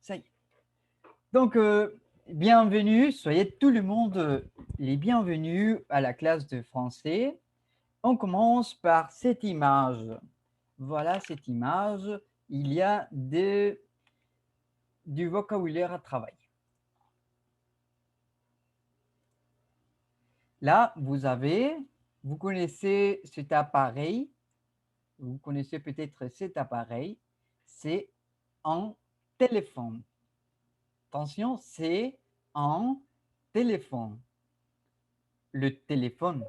Ça y est. Donc, bienvenue, soyez tout le monde les bienvenus à la classe de français. On commence par cette image. Voilà cette image. Il y a du vocabulaire à travailler. Là, vous connaissez cet appareil. Vous connaissez peut-être cet appareil. C'est un téléphone. Attention, c'est un téléphone. Le téléphone.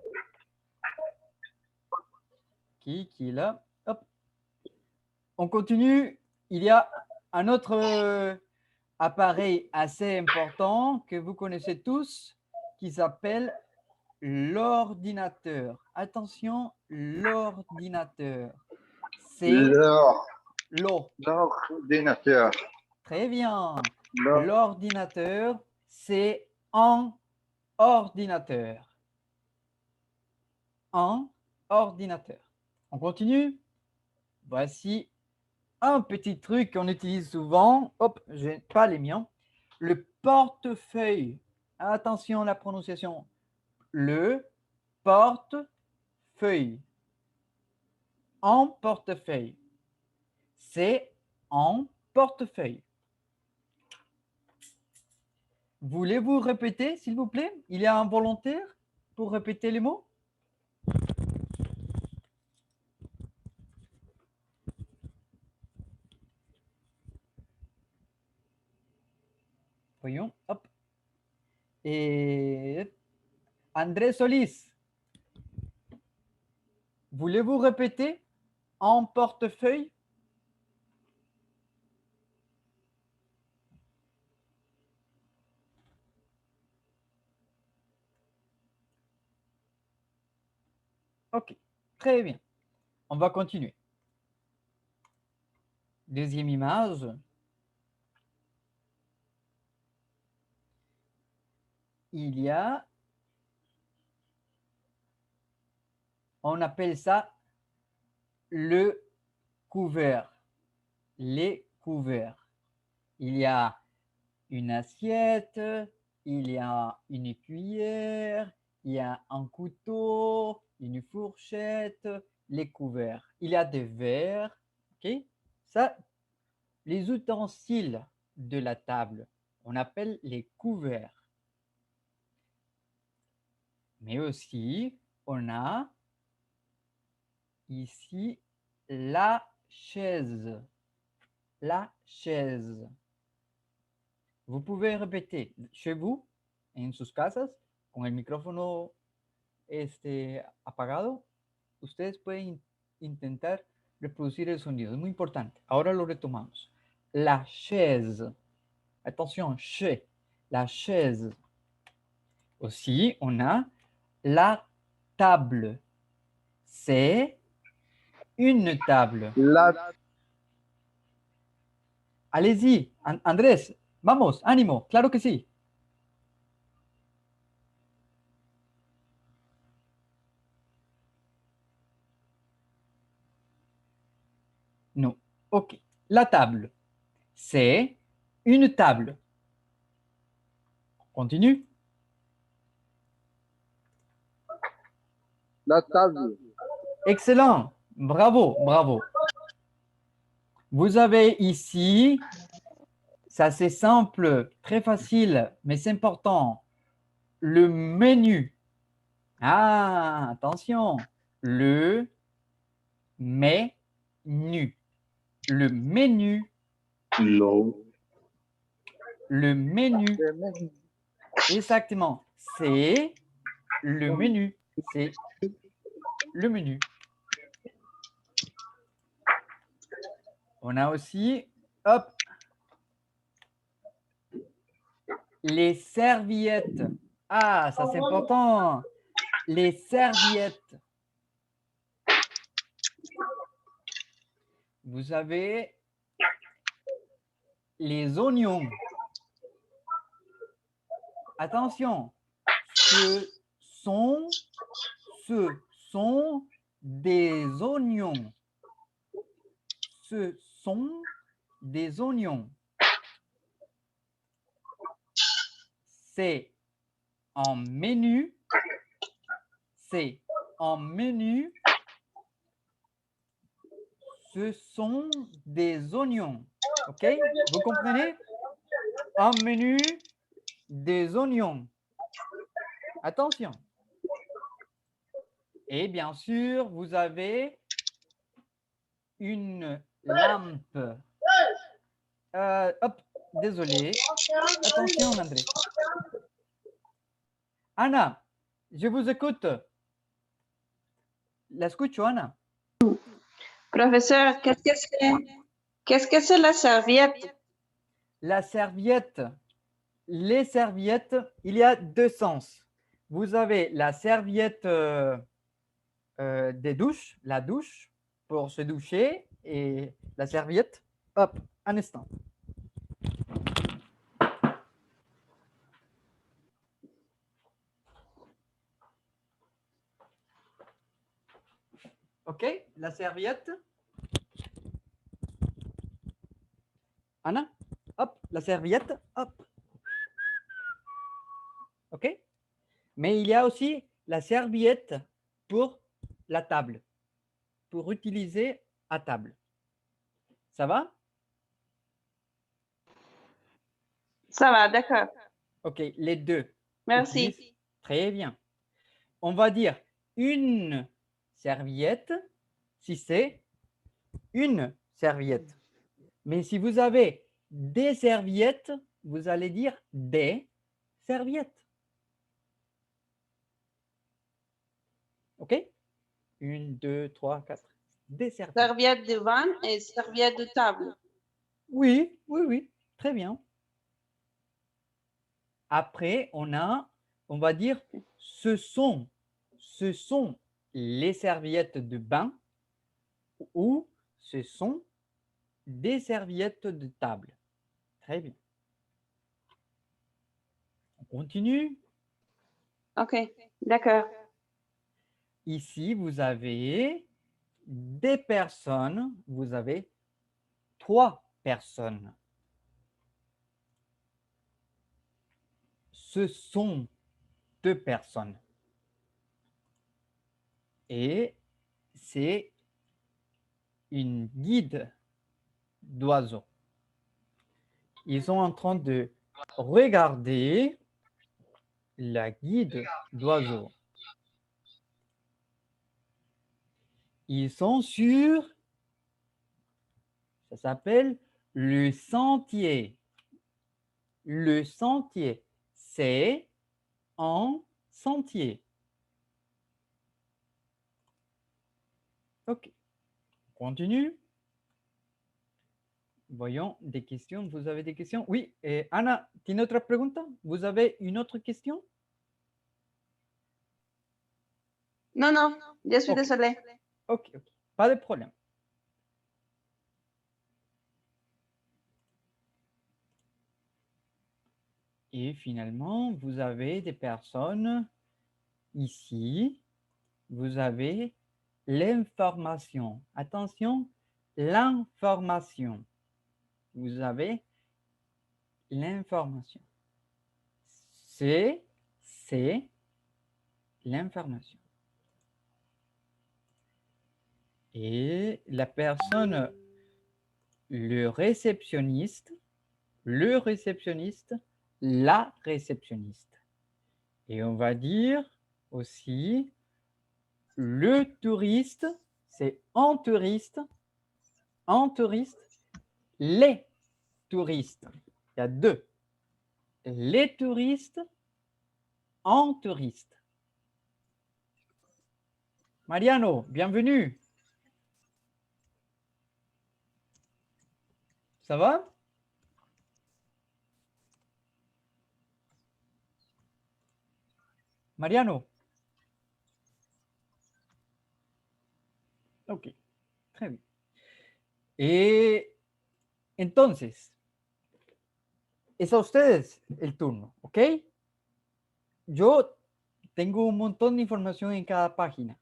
Qui est là. Hop. On continue. Il y a un autre appareil assez important que vous connaissez tous qui s'appelle l'ordinateur. Attention, l'ordinateur. C'est L'ordinateur. Très bien. L'ordinateur, c'est un ordinateur. Un ordinateur. On continue. Voici un petit truc qu'on utilise souvent. Hop, je n'ai pas les miens. Le portefeuille. Attention à la prononciation. Le portefeuille. Un portefeuille. C'est un portefeuille. Voulez-vous répéter, s'il vous plaît? Il y a un volontaire pour répéter les mots? Voyons, hop. Et André Solis, voulez-vous répéter en portefeuille? Ok, très bien. On va continuer. Deuxième image. Il y a, on appelle ça le couvert. Les couverts. Il y a une assiette, il y a une cuillère, il y a un couteau, une fourchette, les couverts. Il y a des verres, ok? Ça, les ustensiles de la table, on appelle les couverts. Mais aussi, on a ici la chaise. La chaise. Vous pouvez répéter chez vous, en sus casas, con el micrófono apagado. Ustedes pueden intentar reproducir el sonido. Es muy importante. Ahora lo retomamos. La chaise. Attention, chez. La chaise. Aussi, on a la table. C'est une table. Allez-y, Andrés. Vamos, ánimo. Claro que sí. Non. Ok. La table. C'est une table. Continue. La table. Excellent. Bravo, bravo. Vous avez ici, ça c'est simple, très facile, mais c'est important, le menu. Ah, attention, le menu. Le menu. Le menu. Exactement. C'est le menu. C'est le menu. On a aussi, hop, les serviettes. Ah, ça c'est important. Les serviettes. Vous avez les oignons. Attention, ce sont des oignons. Ce sont des oignons. c'est un menu. C'est un menu. Ce sont des oignons. OK? Vous comprenez? Un menu, des oignons. Attention. Et bien sûr, vous avez une lampe. Hop, désolé. Attention, André. Anna, je vous écoute. La escucho, Anna. Professeur, qu'est-ce que c'est la serviette? La serviette. Les serviettes, il y a deux sens. Vous avez la serviette des douches, la douche pour se doucher et la serviette. Hop, un instant. OK, la serviette. Anna, hop, la serviette, hop. OK? Mais il y a aussi la serviette pour la table, pour utiliser à table. Ça va? Ça va, d'accord. OK, les deux. Merci. Utilise. Très bien. On va dire une serviette si c'est une serviette. Mais si vous avez des serviettes, vous allez dire des serviettes. OK? 1, 2, 3, 4. Des serviettes. Serviette de bain et serviette de table. Oui, oui, oui. Très bien. Après, on va dire, ce sont les serviettes de bain ou ce sont des serviettes de table. Très bien. On continue. OK, d'accord. Ici, vous avez des personnes. Vous avez 3 personnes. Ce sont 2 personnes. Et c'est une guide d'oiseaux. Ils sont en train de regarder la guide d'oiseaux. Ils sont sur, ça s'appelle le sentier. Le sentier, c'est un sentier. OK. Continue. Voyons des questions. Vous avez des questions? Oui. Ana, ¿tiene otra pregunta? Vous avez une autre question? Non, non, je suis désolée. OK, OK. Pas de problème. Et finalement, vous avez des personnes ici. Vous avez l'information. Attention, l'information. Vous avez l'information. C'est l'information. Et la personne, le réceptionniste, la réceptionniste. Et on va dire aussi le touriste, c'est un touriste, les touristes. Il y a deux. Les touristes, un touriste. Mariano, bienvenue. Ça va? Mariano. Ok, très bien. Entonces, es a ustedes el turno, ¿ok? Yo tengo un montón de información en cada página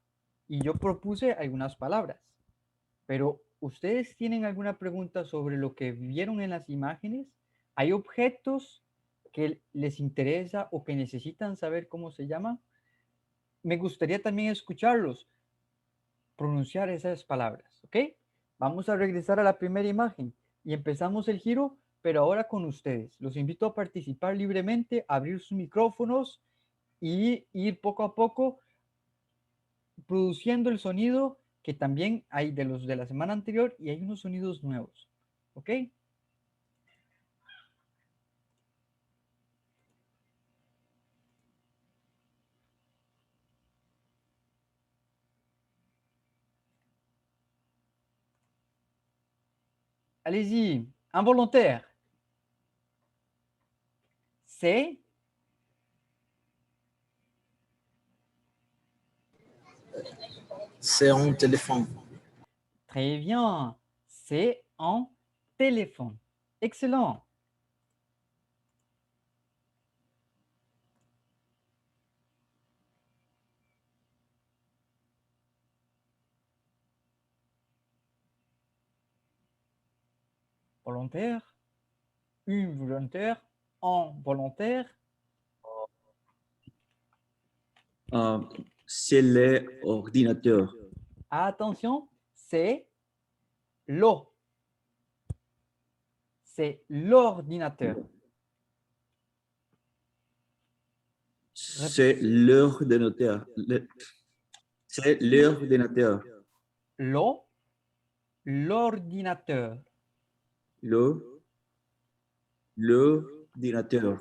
y yo propuse algunas palabras, pero ¿ustedes tienen alguna pregunta sobre lo que vieron en las imágenes? Hay objetos que les interesa o que necesitan saber cómo se llama, me gustaría también escucharlos pronunciar esas palabras, ¿ok? Vamos a regresar a la primera imagen y empezamos el giro, pero ahora con ustedes. Los invito a participar libremente, a abrir sus micrófonos y ir poco a poco produciendo el sonido que también hay de los de la semana anterior y hay unos sonidos nuevos, ¿ok? Allez-y, involontaire. C'est C'est un téléphone. très bien. C'est un téléphone. Excellent. Volontaire, involontaire, involontaire. C'est l'ordinateur. Attention, c'est l'eau. C'est l'ordinateur. C'est l'ordinateur. C'est l'ordinateur. L'eau, l'ordinateur. L'ordinateur.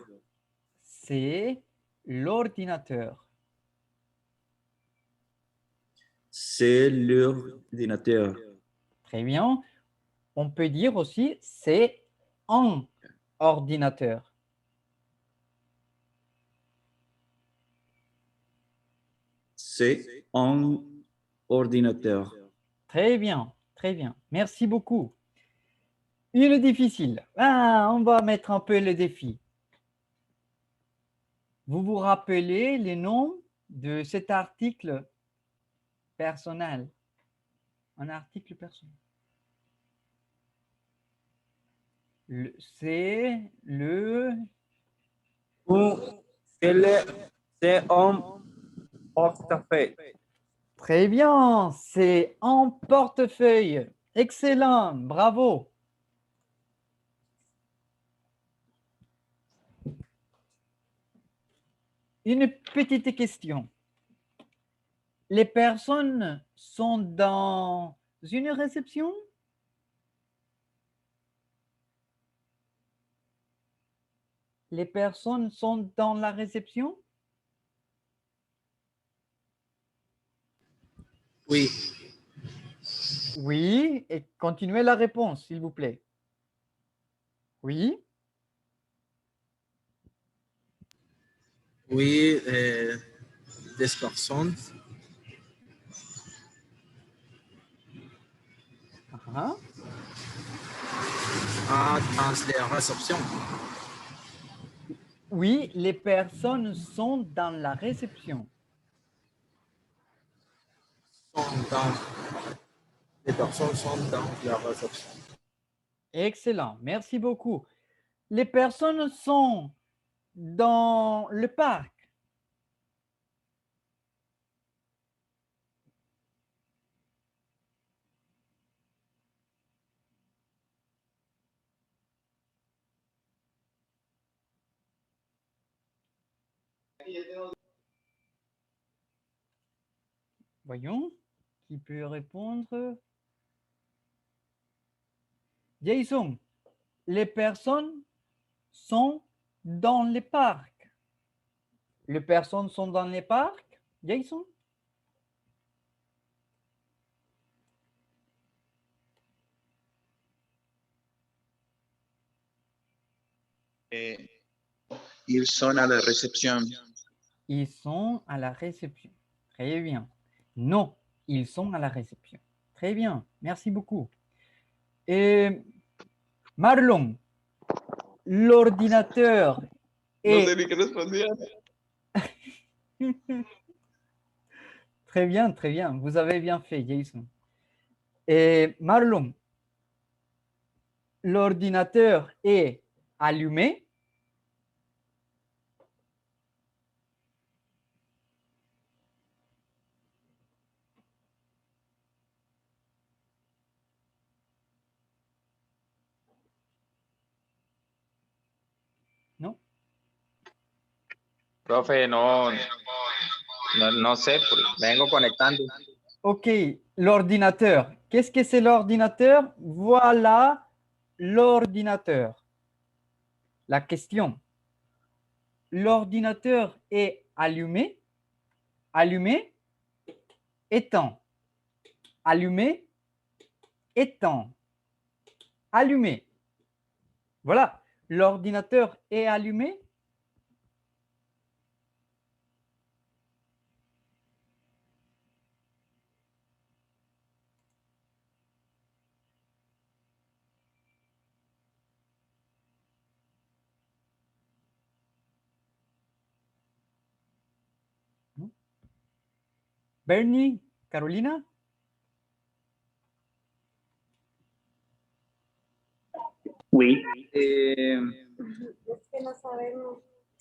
C'est l'ordinateur. C'est l'ordinateur. Très bien. On peut dire aussi c'est un ordinateur. C'est un ordinateur. Très bien, très bien. Merci beaucoup. Une difficile. Ah, on va mettre un peu le défi. Vous vous rappelez les noms de cet article personnel? Un article personnel. C'est le... C'est un portefeuille. Très bien, c'est un portefeuille. Excellent, bravo. Une petite question. Les personnes sont dans une réception? Les personnes sont dans la réception? Oui. Oui, et continuez la réponse, s'il vous plaît. Oui. Oui, des personnes. Uh-huh. Dans les réceptions. Oui, les personnes sont dans la réception. Les personnes sont dans la réception. Excellent, merci beaucoup. Les personnes sont dans le parc. Voyons, qui peut répondre? Jason, les personnes sont dans les parcs. Les personnes sont dans les parcs, Jason? Ils sont à la réception. Ils sont à la réception. Très bien. Non, ils sont à la réception. Très bien, merci beaucoup. Et Marlon, l'ordinateur est... No sé ni qué respondía. Très bien, vous avez bien fait, Jason. Et Marlon, l'ordinateur est allumé? Profe, no sé, vengo conectando. Ok, l'ordinateur. Qu'est-ce que c'est l'ordinateur? Voilà l'ordinateur. La question. L'ordinateur est allumé, allumé, éteint. Allumé, éteint. Allumé. Voilà, l'ordinateur est allumé. Bernie, Carolina. Oui.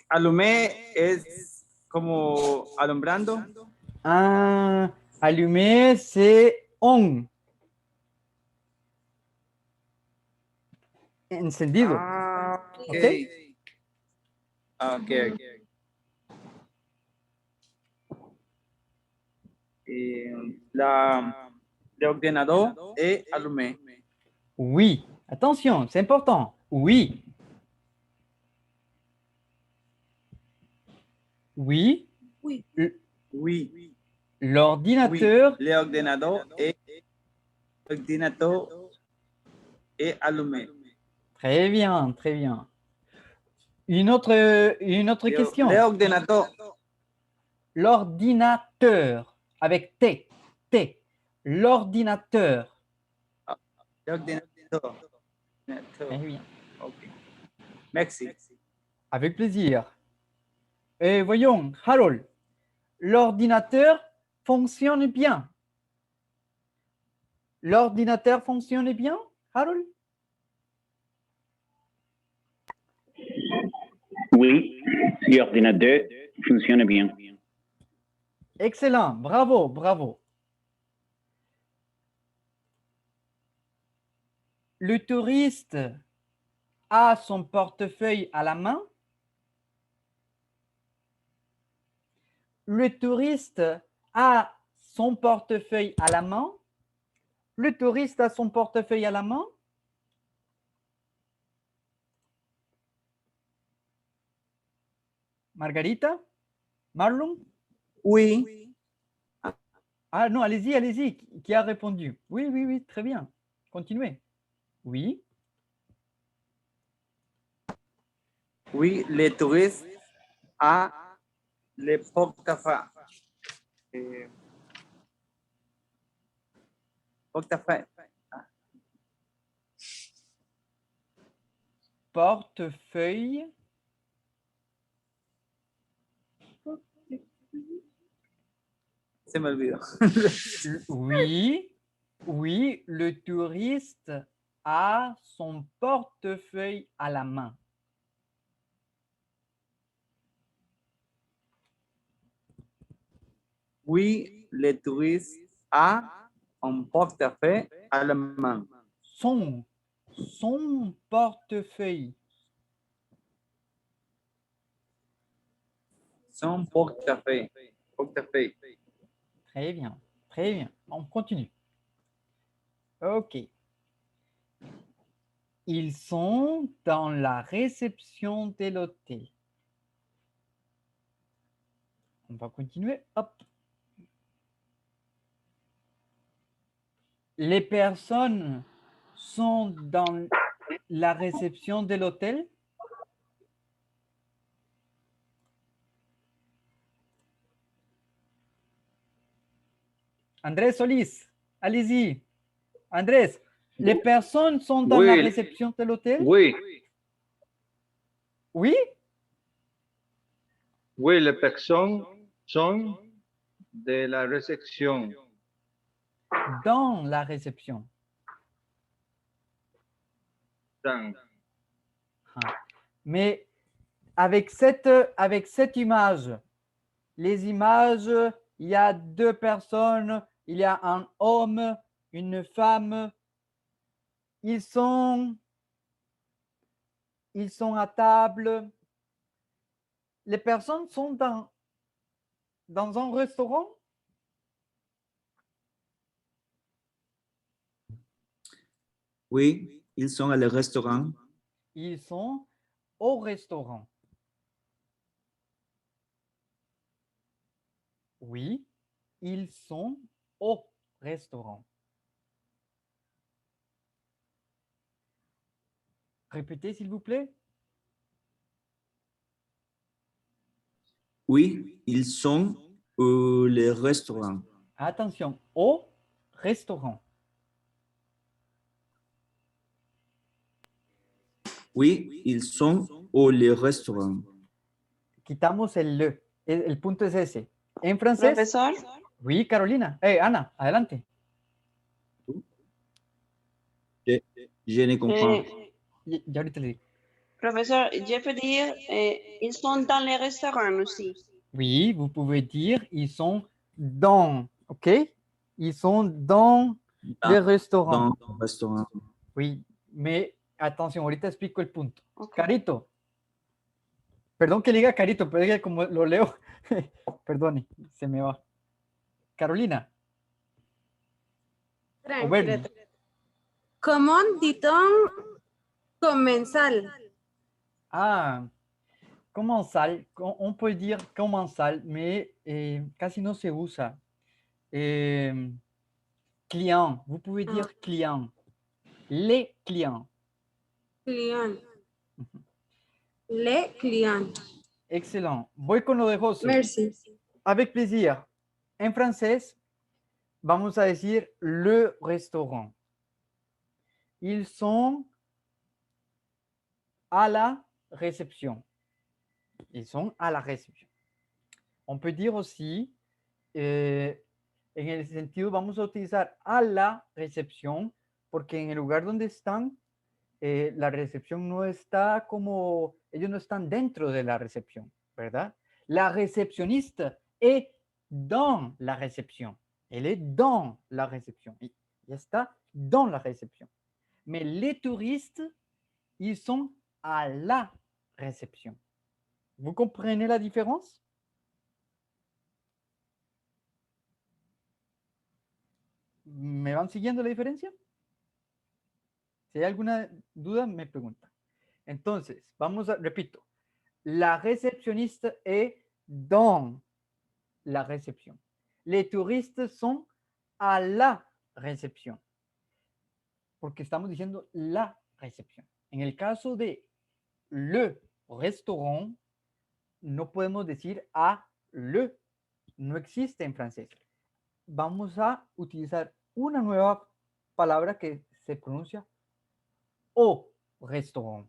Alumé es como alumbrando. Ah, allumé, c'est on. Encendido. Ok. Ok. Ok. Le ordenador est allumé. Oui. Attention, c'est important. Oui. Oui. Oui. L'ordinateur. L'ordinateur est allumé. Très bien, très bien. Une autre question. L'ordinateur. L'ordinateur. Avec T. T. L'ordinateur. L'ordinateur. Très bien. Ok. Merci. Avec plaisir. Et voyons, Harold. L'ordinateur fonctionne bien. L'ordinateur fonctionne bien, Harold? Oui, l'ordinateur fonctionne bien. Excellent, bravo, bravo. Le touriste a son portefeuille à la main. Le touriste a son portefeuille à la main. Le touriste a son portefeuille à la main. Margarita? Marlon? Oui. Ah non, allez-y, allez-y. Qui a répondu? Oui, oui, oui, très bien. Continuez. Oui. Oui, le touriste a le portefeuille. Portefeuille. Portefeuille. Se me olvidó. Oui, oui, le touriste a son portefeuille à la main. Oui, le touriste a un portefeuille à la main. Son portefeuille. Son portefeuille. Portefeuille. Très bien, très bien. On continue. OK. Ils sont dans la réception de l'hôtel. On va continuer. Hop. Les personnes sont dans la réception de l'hôtel. Andrés Solís, allez-y. Andrés, les personnes sont dans la réception de l'hôtel? Oui, Oui? oui, les personnes sont de la réception. Dans la réception. Dans. Ah. Mais avec cette image, les images, il y a deux personnes, il y a un homme, une femme. Ils sont à table. les personnes sont dans un restaurant? Oui, ils sont à le restaurant. Ils sont au restaurant. Oui, ils sont au restaurant. Répétez, s'il vous plaît. Oui, ils sont au le restaurant. Attention, au restaurant. Oui, ils sont au le restaurant. Quitamos el le. El punto es ese. En francés. Profesor, Oui, Carolina. Ana, adelante. Je ne comprends. Ya ahorita le digo. profesor, je peux dire, ils sont dans les restaurants aussi. Oui, vous pouvez dire ils sont dans, ok? Ils sont dans le restaurant. Dans le restaurant. Oui, mais attention, ahorita explico el punto. Ok. Carito. Perdón que le diga Carito, pero es que como lo leo, perdone, se me va. Carolina. O Bernie. Comment dit-on commensal? Ah, commensal, on peut dire commensal, mais casi no se usa. Client, vous pouvez dire client. Les clients. Client. Les clients. Excellent. Voy con lo de José. Merci. Avec plaisir. En francés, vamos a decir le restaurant. Ils sont à la réception. Ils sont à la réception. On peut dire aussi, en el sentido, vamos a utilizar a la recepción, porque en el lugar donde están, la recepción no está como, ellos no están dentro de la recepción, ¿verdad? La recepcionista est dans la réception. Elle est dans la réception. Y está dans la réception. Mais les touristes, ils sont à la réception. Vous comprenez la différence? ¿Me van siguiendo la diferencia? Si hay alguna duda, me preguntan. Entonces, repito, la recepcionista est dans la réception. Les touristes sont à la réception. Porque estamos diciendo la recepción. En el caso de le restaurant, no podemos decir a le. No existe en francés. Vamos a utilizar una nueva palabra que se pronuncia au restaurant.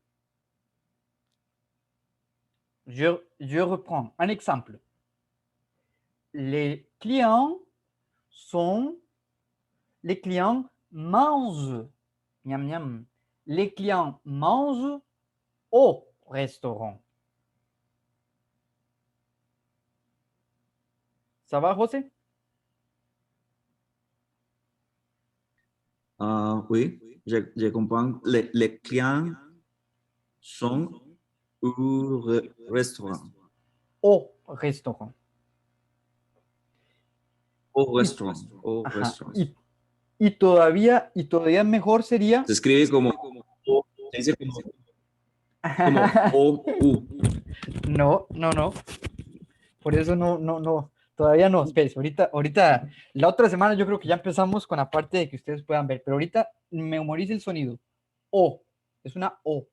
Je reprends un exemple. Les clients mangent. Miam, miam. Les clients mangent au restaurant. Ça va, José? Oui, je comprends. Les clients sont au restaurant. Au restaurant. Au restaurant. Au Ajá. restaurant. Y todavía mejor sería. Se escribe como O, se dice como O, U. No. Por eso no. Todavía no. Espérense, ahorita, la otra semana yo creo que ya empezamos con la parte de que ustedes puedan ver, pero ahorita memorice el sonido. O. Es una O.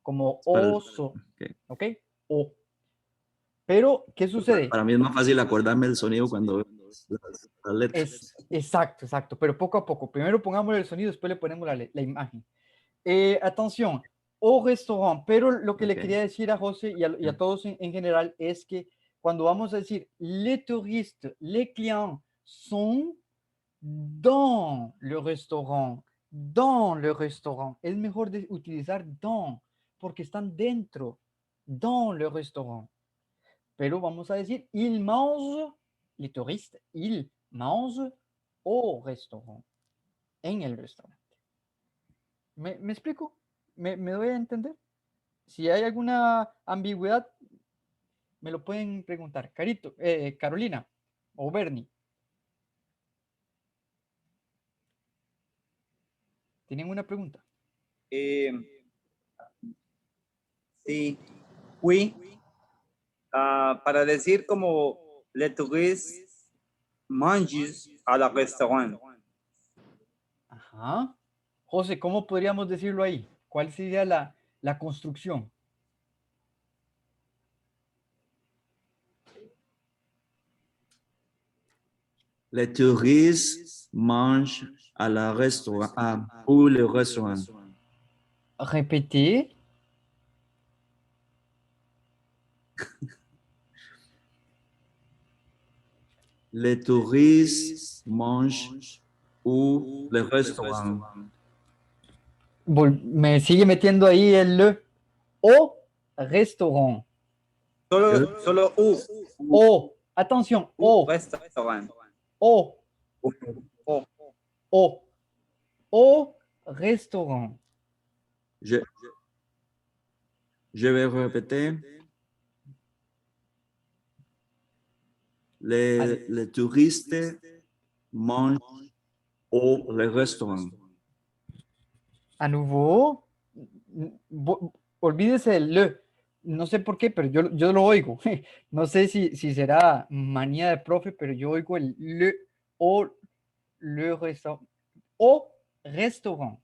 Como oso. ¿Ok? O. Pero, ¿qué sucede? Para mí es más fácil acordarme el sonido cuando veo las letras. Exacto. Pero poco a poco. Primero pongamos el sonido, después le ponemos la imagen. Atención. Au restaurant. Pero lo que le quería decir a José y a todos en general es que cuando vamos a decir les touristes, les clients sont dans le restaurant, es mejor utilizar dans porque están dentro, dans le restaurant. Pero vamos a decir ils mangent, les touristes, ils mangent au restaurant, en el restaurante. ¿Me explico? ¿Me doy a entender? Si hay alguna ambigüedad, Me lo pueden preguntar. Carito, Carolina o Bernie. ¿Tienen una pregunta? Sí. Oui. Para decir como les touristes mangent à la restaurant. Ajá. José, ¿cómo podríamos decirlo ahí? ¿Cuál sería la construcción? Les touristes mangent à la restaurant ou le restaurant. Répétez. Les touristes mangent ou le restaurant. Me sigue metiendo ahí el le au restaurant. Solo U. Au. Attention. Au. Restaurant. Au. O. Au. Au restaurant. Je vais répéter. Les touristes mangent au restaurant. À nouveau, olvídese el le. No sé por qué, pero yo lo oigo. No sé si será manía de profe, pero yo oigo el le o le restaurant. Au restaurant.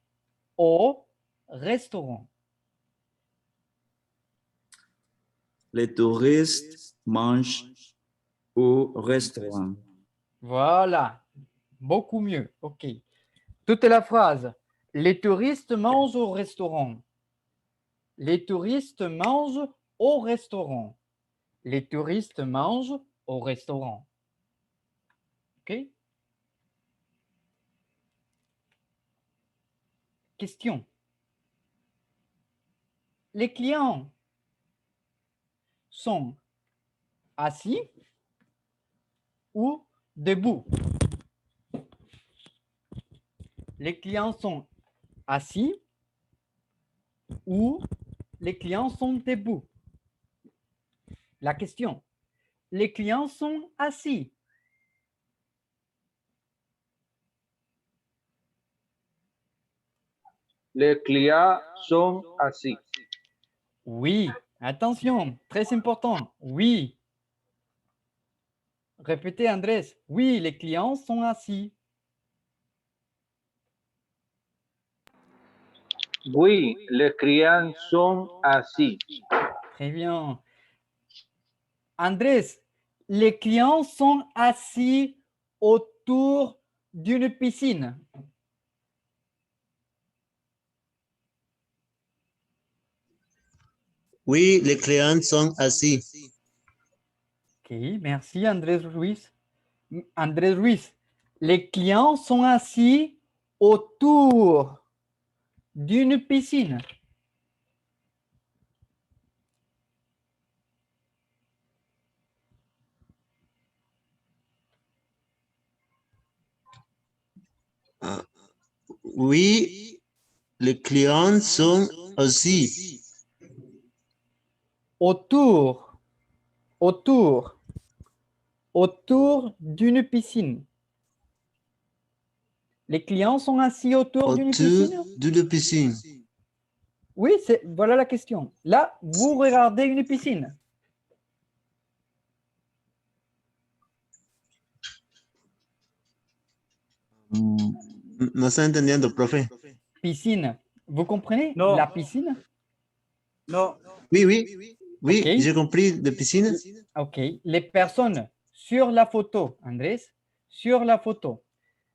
Au restaurant. Les touristes mangent au restaurant. Voilà. Beaucoup mieux. OK. Toute la phrase. Les touristes mangent au restaurant. Les touristes mangent au restaurant. Les touristes mangent au restaurant. OK? Question. Les clients sont assis ou debout? Les clients sont assis ou les clients sont debout? La question. Les clients sont assis. Les clients sont assis. Oui. Attention, très important. Oui. Répétez, Andrés. Oui, les clients sont assis. Oui, les clients sont assis. Très bien. Andrés, les clients sont assis autour d'une piscine. Oui, les clients sont assis. Ok, merci Andrés Ruiz. Andrés Ruiz, les clients sont assis autour d'une piscine. Oui, les clients sont assis. Autour d'une piscine. Les clients sont assis autour d'une piscine? D'une piscine. Oui, voilà la question. Là, vous regardez une piscine. No estoy entendiendo, profe. Piscine. Vous comprenez? Non. La piscine? Non. Oui, Ok. j'ai compris de piscine. Ok. Les personnes sur la photo, Andrés, sur la photo,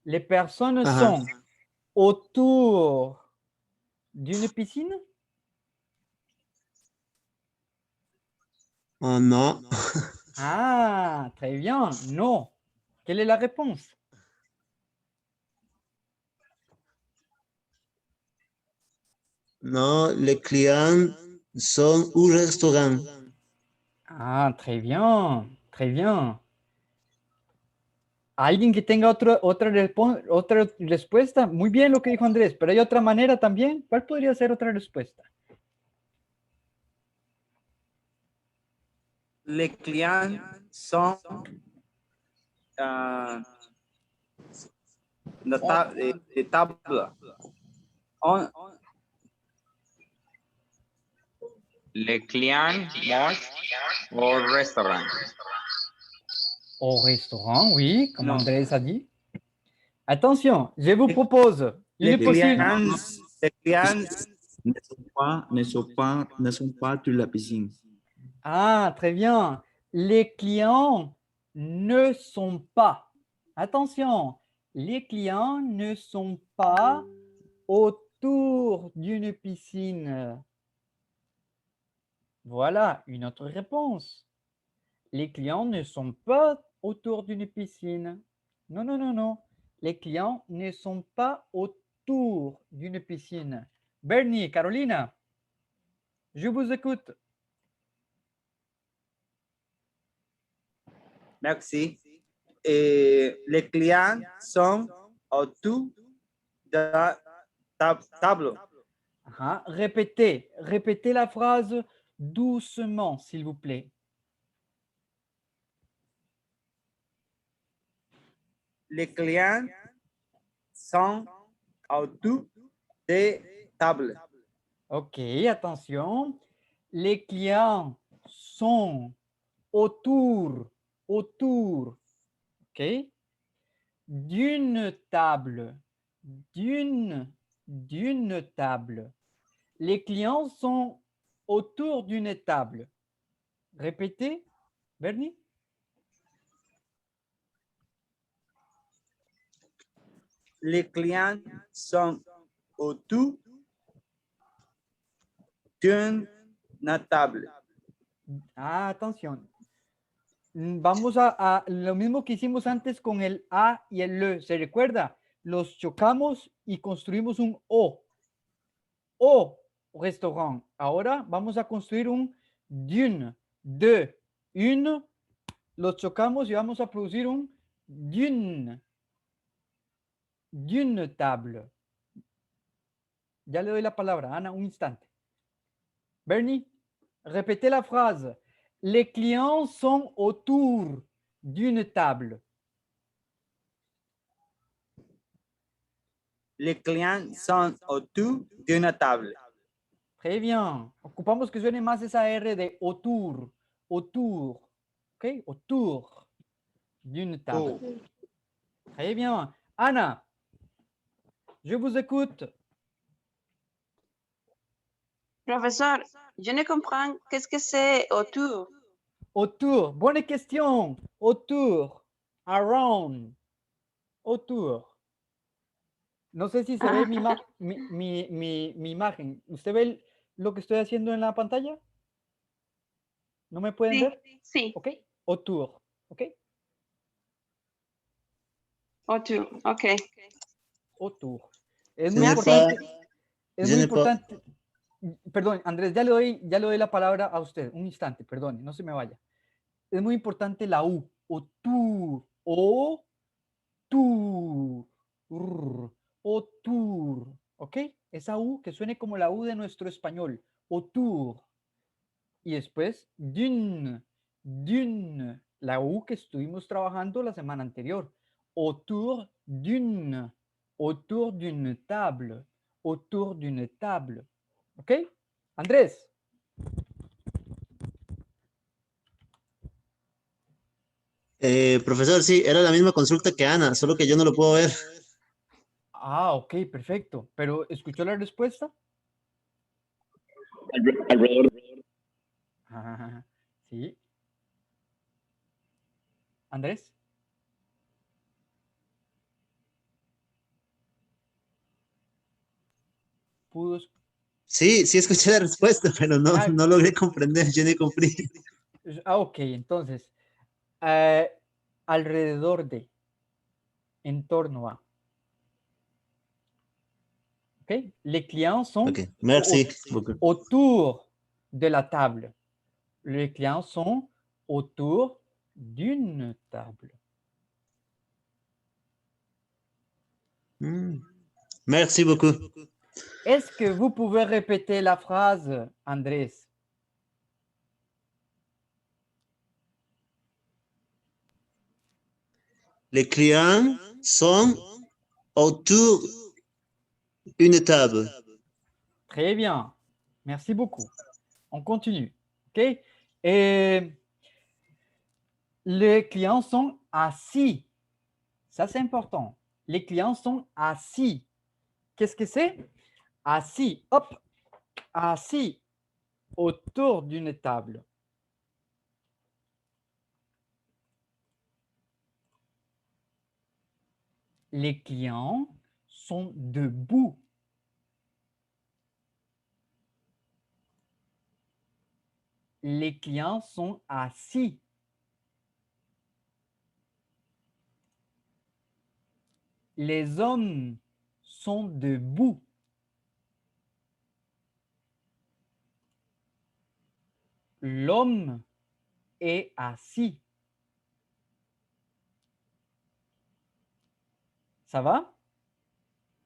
les personnes sont autour d'une piscine? Oh, non. Ah, très bien. Non. Quelle est la réponse? Non, les clients sont au restaurant. Ah, très bien. Très bien. ¿Alguien que tenga otra respuesta? Muy bien lo que dijo Andrés, pero hay otra manera también. ¿Cuál podría ser otra respuesta? les clients sont de table. Les clients mangent au restaurant. Au restaurant, oui, comme Non. Andrés a dit. Attention, je vous propose Les une possible. clients ne sont pas de la piscine. Ah, très bien. Les clients ne sont pas. Attention, les clients ne sont pas autour d'une piscine. Voilà une autre réponse. Les clients ne sont pas autour d'une piscine. Non, non, non, non. Les clients ne sont pas autour d'une piscine. Bernie, Carolina, je vous écoute. Merci. Et les clients sont autour de la table. Ah, répétez la phrase doucement, s'il vous plaît. Les clients sont autour des tables. Ok, attention. Les clients sont autour, ok, d'une table, d'une table. Les clients sont autour d'une table. Répétez, Bernie. Les clients sont autour d'une table. Ah, atención. Vamos a lo mismo que hicimos antes con el A y el L. ¿Se recuerda? Los chocamos y construimos un O. O, restaurant. Ahora vamos a construir un d'une, de, une. Los chocamos y vamos a producir un d'une table. Ya le doy la palabra, Ana, un instante. Bernie, répétez la phrase. Les clients sont autour d'une table. Les clients sont autour d'une table. Très bien. Ocupamos que suene más esa R de autour. Autour. ¿Ok? Autour d'une table. Très bien. Ana, je vous écoute. Professeur, je ne comprends qu'est-ce que c'est autour. Autour. Bonne question. Autour. Around. Autour. No sé si se ve mi imagen. ¿Usted ve lo que estoy haciendo en la pantalla? ¿No me pueden ver? Sí. Ok. Autour. Ok. Autour, ok. Autour. Es muy importante. Es muy importante. Perdón, Andrés, ya le doy la palabra a usted. Un instante, perdone, no se me vaya. Es muy importante la U. Autour. Autour. Autour. ¿Ok? Esa U que suene como la U de nuestro español. Autour. Y después, d'une. La U que estuvimos trabajando la semana anterior. Autour d'une. Autour d'une table. Autour d'une table. ¿Ok? Andrés. Profesor, sí, era la misma consulta que Ana, solo que yo no lo puedo ver. Ah, ok, perfecto. ¿Pero escuchó la respuesta? Alrededor. Sí. Andrés. ¿Pudo? Sí, sí escuché la respuesta, pero no logré comprender, yo no comprendí. Ah, ok, entonces, alrededor de, en torno a. Ok, les clients sont Merci. autour de la table. Les clients sont autour d'une table. Merci beaucoup. Est-ce que vous pouvez répéter la phrase, Andrés? Les clients sont autour d'une table. Très bien. Merci beaucoup. On continue. OK? Et les clients sont assis. Ça, c'est important. Les clients sont assis. Qu'est-ce que c'est? Assis. Hop. Assis autour d'une table. Les clients sont debout. Les clients sont assis. Les hommes sont debout. L'homme est assis. Ça va?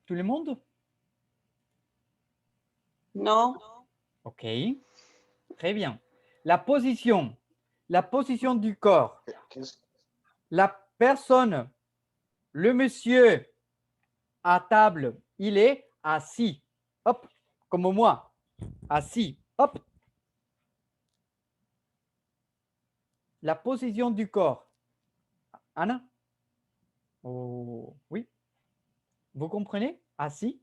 Tout le monde? Non. OK. Très bien. La position du corps. La personne, le monsieur à table, il est assis. Hop, comme moi. Assis. Hop. La position du corps. Anna? Oh, oui. Vous comprenez? Assis.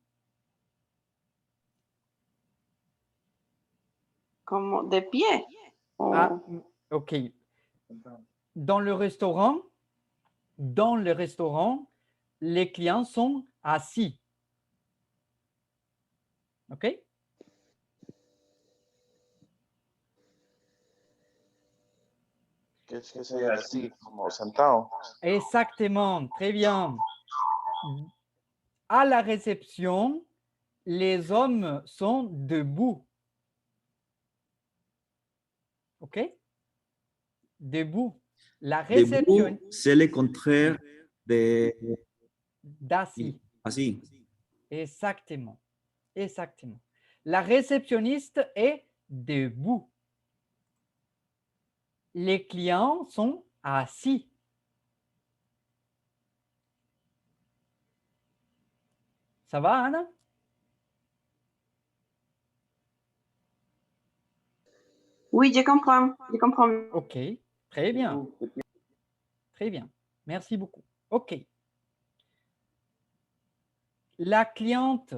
Comme de pied. Oh. Ah, OK. Dans le restaurant, les clients sont assis. OK? Qu'est-ce que c'est assis, como sentado? Exactement, très bien. À la réception, les hommes sont debout. OK? Debout. La réception. Debout, c'est le contraire de d'assis. assis. Exactement. Exactement. La réceptionniste est debout. Les clients sont assis. Ça va, Anna? Oui, je comprends. Je comprends. OK, très bien. Très bien. Merci beaucoup. OK. La cliente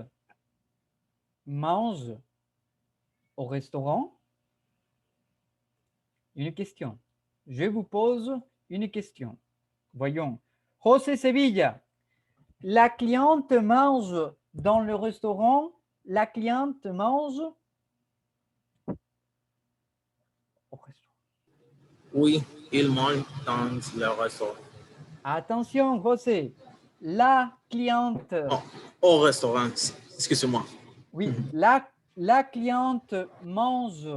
mange au restaurant. Une question. Je vous pose une question. Voyons. José Sevilla, la cliente mange dans le restaurant. La cliente mange au restaurant. Oui, il mange dans le restaurant. Attention, José. La cliente. Au restaurant, excusez-moi. Oui, la cliente mange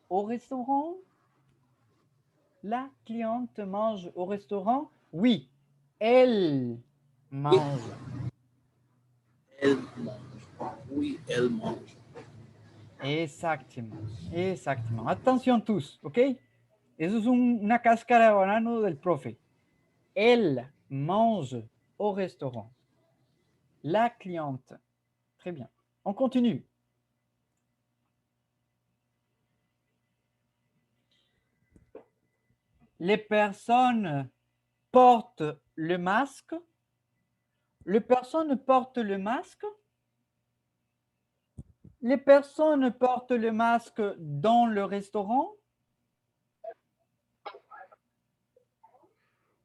au restaurant. La cliente mange au restaurant. Oui, elle mange. Elle mange. Oui, elle mange. Exactement, exactement. Attention tous, ¿ok? Eso es una cáscara de banano del profe. Elle mange au restaurant. La cliente. Très bien. On continue. Les personnes portent le masque. Les personnes portent le masque. Les personnes portent le masque dans le restaurant.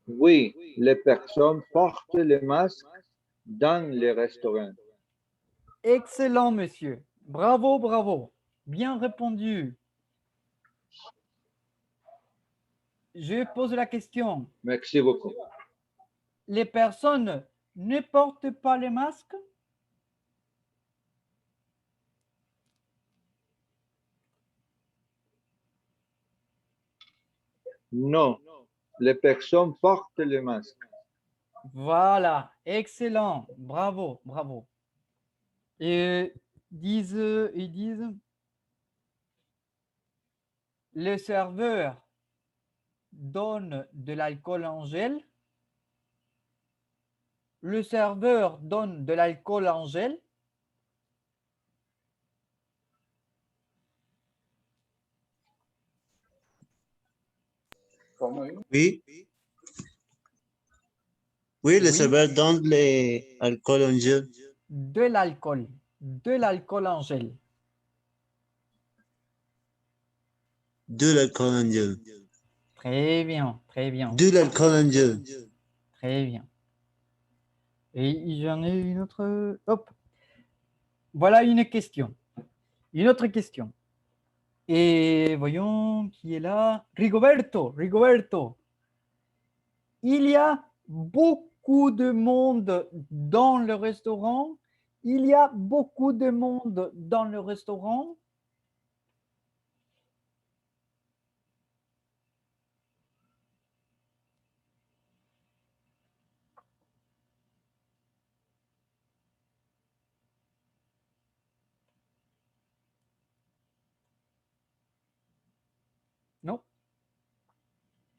Oui, les personnes portent le masque dans les restaurants. Excellent, monsieur. Bravo, bravo. Bien répondu. Je pose la question. Merci beaucoup. Les personnes ne portent pas le masque? Non, les personnes portent le masque. Voilà, excellent. Bravo, bravo. Et ils disent, le serveur donne de l'alcool en gel. le serveur donne de l'alcool en gel? Oui. Oui, le serveur donne l'alcool en gel. De l'alcool en gel. De l'alcool en gel. Très bien, très bien. De l'alcool en gel. Très bien. Et j'en ai une autre. Hop. Voilà une question. Une autre question. Et voyons qui est là. Rigoberto, Rigoberto. Il y a beaucoup de monde dans le restaurant. Il y a beaucoup de monde dans le restaurant. Non.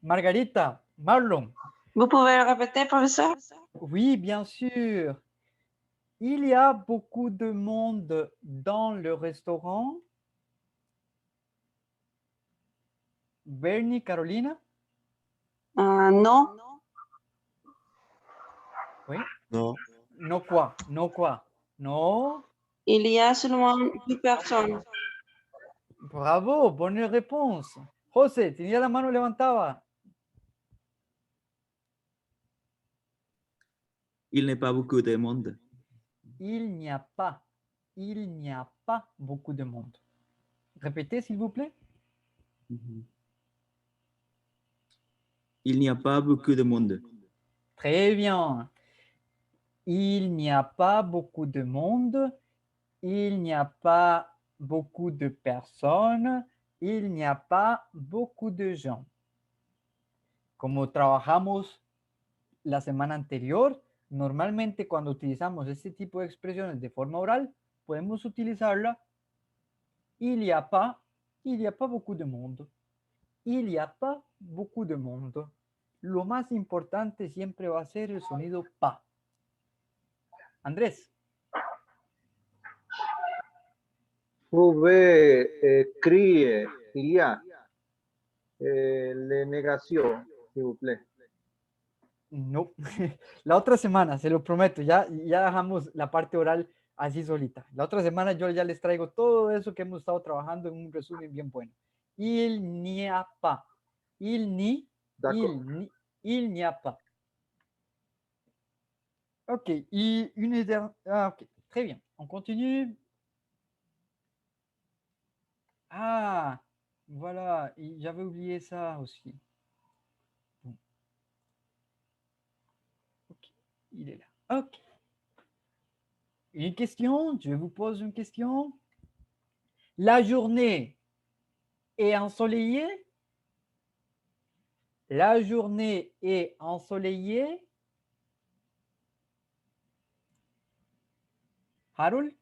Margarita, Marlon. Vous pouvez le répéter, professeur? Oui, bien sûr. Il y a beaucoup de monde dans le restaurant. Bernie, Carolina? Non. Oui. Non. No quoi? No quoi? No. Il y a seulement 2 personnes. Bravo, bonne réponse. José, tenía la mano levantada. Il n'est pas beaucoup de monde. Il n'y a pas beaucoup de monde. Répétez, s'il vous plaît. Il n'y a pas beaucoup de monde. Très bien. Il n'y a pas beaucoup de monde. Il n'y a pas beaucoup de personnes. Il n'y a pas beaucoup de gens. Como trabajamos la semana anterior, normalmente cuando utilizamos este tipo de expresiones de forma oral, podemos utilizarla. Il n'y a pas beaucoup de monde. Il n'y a pas beaucoup de monde. Lo más importante siempre va a ser el sonido pa. Andrés. Vous pouvez écrire il y a les négations, s'il vous plaît. No, la otra semana, se lo prometo, ya dejamos la parte oral así solita. La otra semana yo ya les traigo todo eso que hemos estado trabajando en un resumen bien bueno. Il n'y a pas. Il n'y a pas. Ok, et une dernière. Ah, ok, très bien. On continue. Ah, voilà, j'avais oublié ça aussi. Bon. Ok, il est là. Ok. Une question, je vous pose une question. La journée est ensoleillée? La journée est ensoleillée? Harold?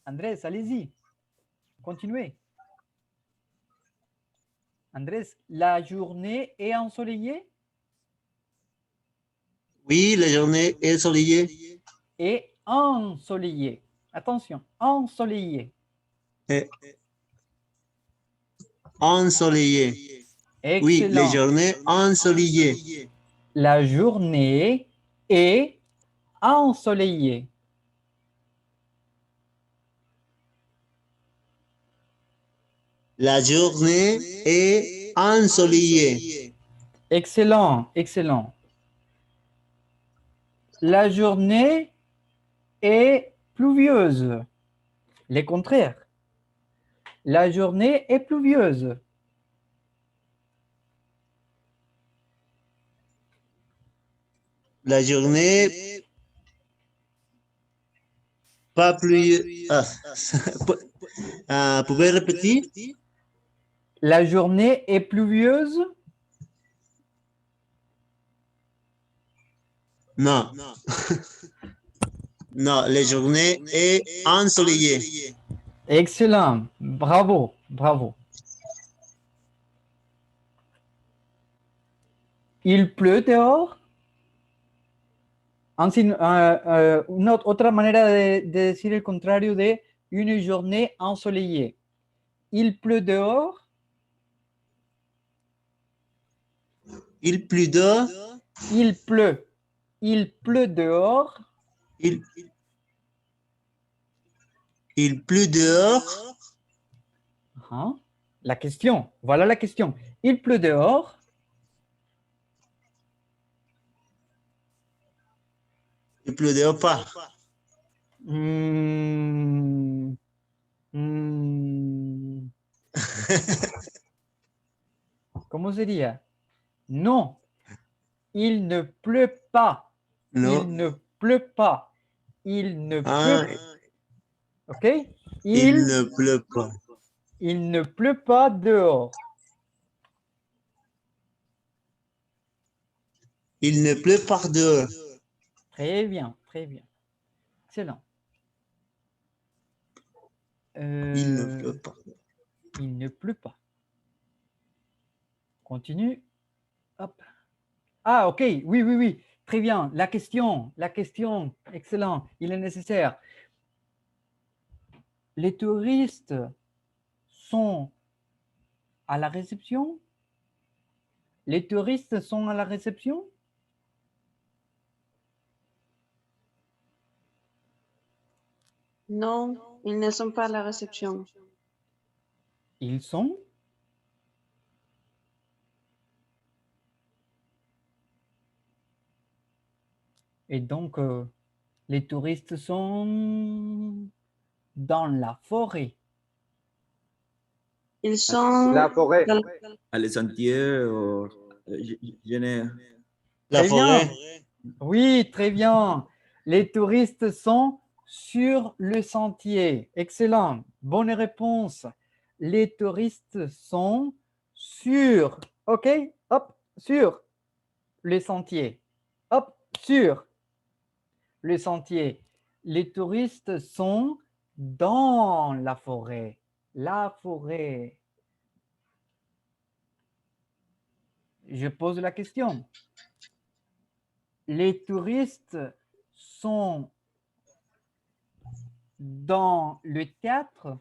Andrés, allez-y. Continuez. Andrés, la journée est ensoleillée? Oui, la journée est ensoleillée. Et ensoleillée. Attention, ensoleillée. Ensoleillée. Oui, Excellent. les journées ensoleillées. La journée est ensoleillée. La journée est ensoleillée. Excellent, excellent. La journée est pluvieuse. Les contraires. La journée est pluvieuse. La journée pas plus. Pouvez répéter? La journée est pluvieuse? Non. Non, la journée est ensoleillée. Excellent. Bravo, bravo. Il pleut dehors? Otra manera de decir el contrario de une journée ensoleillée. Il pleut dehors? Il pleut dehors? Il pleut. Il pleut dehors? Il pleut dehors? La question. Voilà la question. Il pleut dehors? Il pleut dehors pas. ¿Cómo sería? No. Il ne pleut pas. No. Il ne pleut pas. Il ne pleut. OK? Il ne pleut pas. Il ne pleut pas dehors. Il ne pleut pas dehors. Très bien, très bien. Excellent. Il ne pleut pas. Il ne pleut pas. Continue. Hop. Ah, OK. Oui, oui, oui. Très bien. La question. Excellent. Il est nécessaire. Les touristes sont à la réception? Les touristes sont à la réception? Non, ils ne sont pas à la réception. Ils sont? Et donc, les touristes sont dans la forêt. Ils sont La forêt. À les sentiers, je n'ai... La forêt. Oui, très bien. Les touristes sont sur le sentier. Excellent. Bonne réponse. Les touristes sont sur, OK, hop, sur le sentier. Hop, sur le sentier. Les touristes sont dans la forêt. La forêt. Je pose la question. Les touristes sont dans le théâtre?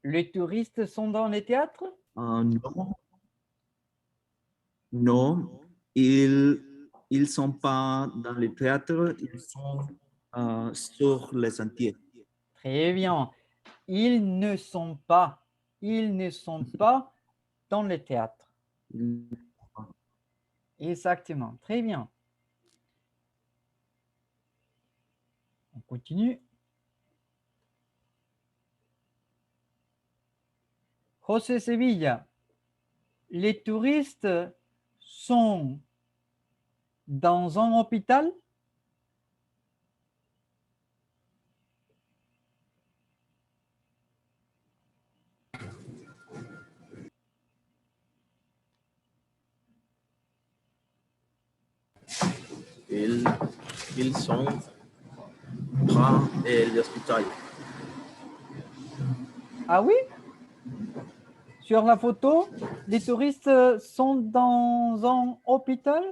Les touristes sont dans le théâtre? Non. Non, ils ne sont pas dans le théâtre, ils sont sur les sentiers. Très bien. Ils ne sont pas dans le théâtre. Exactement. Très bien. On continue. José Sevilla, les touristes sont dans un hôpital? Ils sont près de l'hôpital. Ah oui? Sur la photo, les touristes sont dans un hôpital?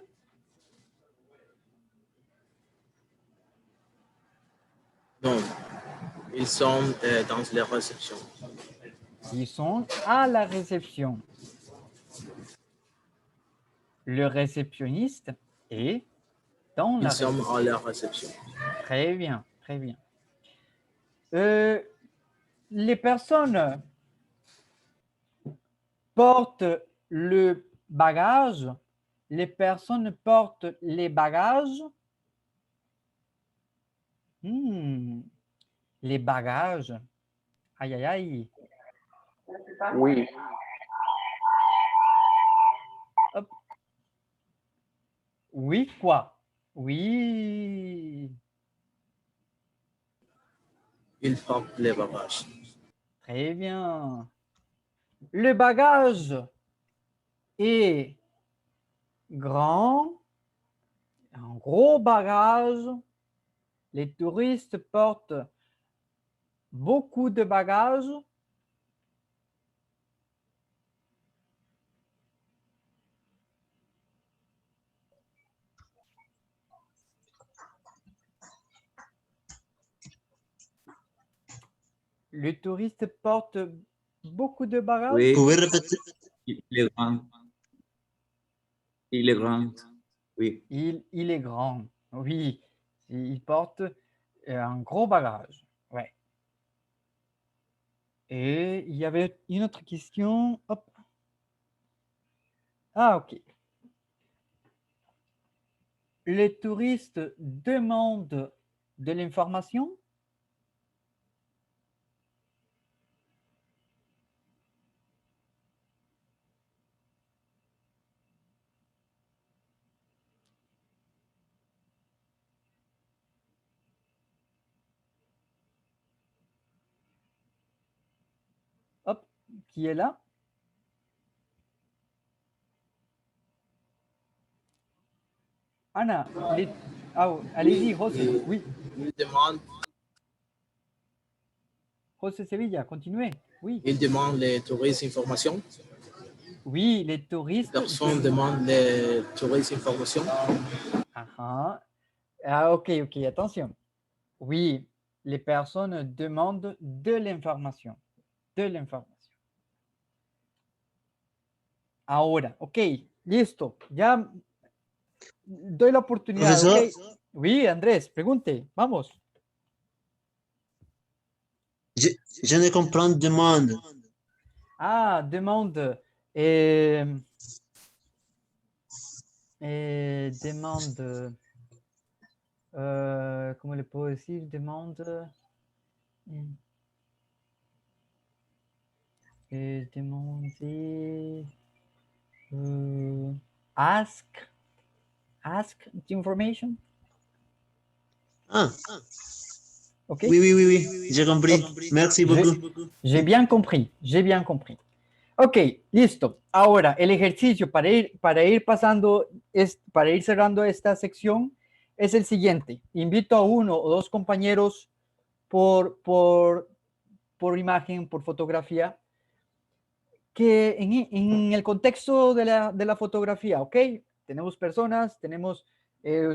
Non, ils sont dans la réception. Ils sont à la réception. Le réceptionniste est dans la réception. Ils sont à la réception. Très bien, très bien. Les personnes portent le bagage. Les personnes portent les bagages. Les bagages. Aïe, aïe, aïe. Oui. Oui, quoi? Oui. Il porte les bagages. Très bien. Le bagage est grand, un gros bagage. Les touristes portent beaucoup de bagages. Le touriste porte beaucoup de bagages. Oui. Pouvez répéter? Il est grand. Il est grand. Oui. Il est grand. Oui, il porte un gros bagage. Ouais. Et il y avait une autre question. Hop. Ah, ok. Les touristes demandent de l'information. Hop, qui est là? Anna, allez-y, José. Oui. Il demande, José Sevilla, continuez. Oui. il demande les touristes informations. Oui, les touristes. Personne demande les touristes informations. Ah, ok, attention. Oui, les personnes demandent de l'information. De l'information. Ahora, ok, listo. Ya doy la oportunidad. Profesor. Ok. Oui, Andrés, pregunte. Vamos. Je ne comprends demande. Ah, demande. Demande. ¿Cómo le puedo decir? Demande. Demander. Ask information. Ah. Ok. Oui, j'ai compris. Merci beaucoup. J'ai bien compris. Ok, listo. Ahora, el ejercicio para ir pasando, para ir cerrando esta sección es el siguiente. Invito a uno o dos compañeros por imagen, por fotografía, que en el contexto de la fotografía, ¿ok? Tenemos personas,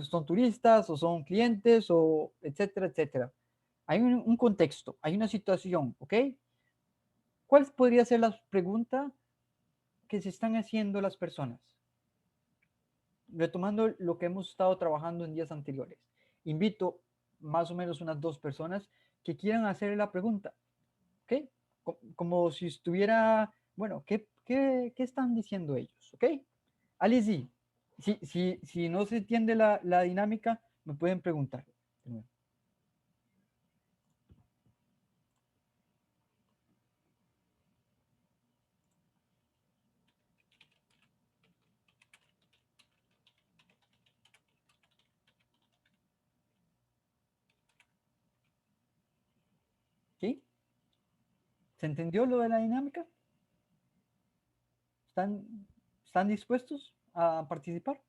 son turistas o son clientes o etcétera, etcétera. Hay un contexto, hay una situación, ¿ok? ¿Cuál podría ser la pregunta que se están haciendo las personas? Retomando lo que hemos estado trabajando en días anteriores. Invito más o menos unas 2 personas que quieran hacer la pregunta, ¿ok? Como si estuviera, bueno, ¿qué están diciendo ellos? ¿Ok? Alizi, si no se entiende la dinámica, me pueden preguntar. ¿Sí? ¿Se entendió lo de la dinámica? ¿Están dispuestos a participar?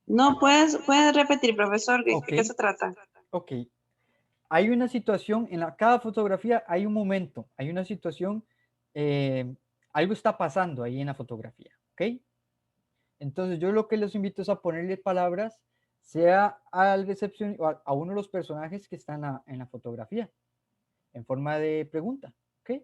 No, puedes repetir, profesor, ¿de qué se trata? Ok. Hay una situación, cada fotografía hay un momento, hay una situación, algo está pasando ahí en la fotografía, ¿ok? Entonces yo lo que les invito es a ponerle palabras, sea al recepcionista, a uno de los personajes que están en la fotografía, en forma de pregunta, ¿ok?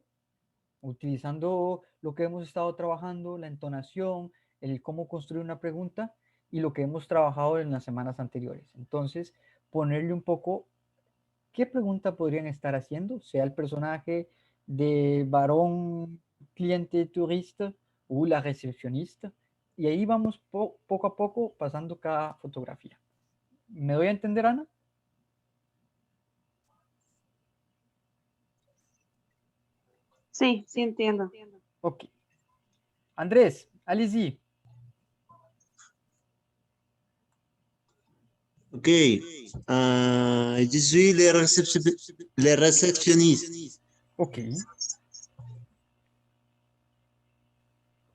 Utilizando lo que hemos estado trabajando, la entonación, el cómo construir una pregunta y lo que hemos trabajado en las semanas anteriores. Entonces, ponerle un poco, ¿qué pregunta podrían estar haciendo? Sea el personaje de varón, cliente, turista o la recepcionista. Y ahí vamos poco a poco pasando cada fotografía. ¿Me doy a entender, Ana? Sí, entiendo. Ok. Andrés, Alizi. Ok. Je suis le réceptionniste. Ok.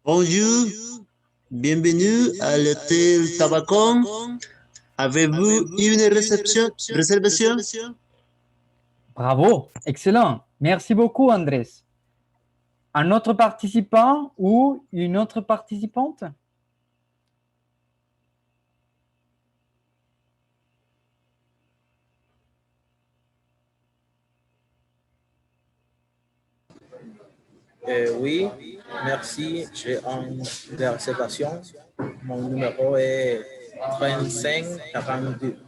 Bonjour. Bienvenue à l'hôtel Tabacón. Avez-vous une réservation? Bravo, excellent. Merci beaucoup, Andrés. Un autre participant ou une autre participante? Oui, merci. J'ai une réservation. Mon numéro est 3542.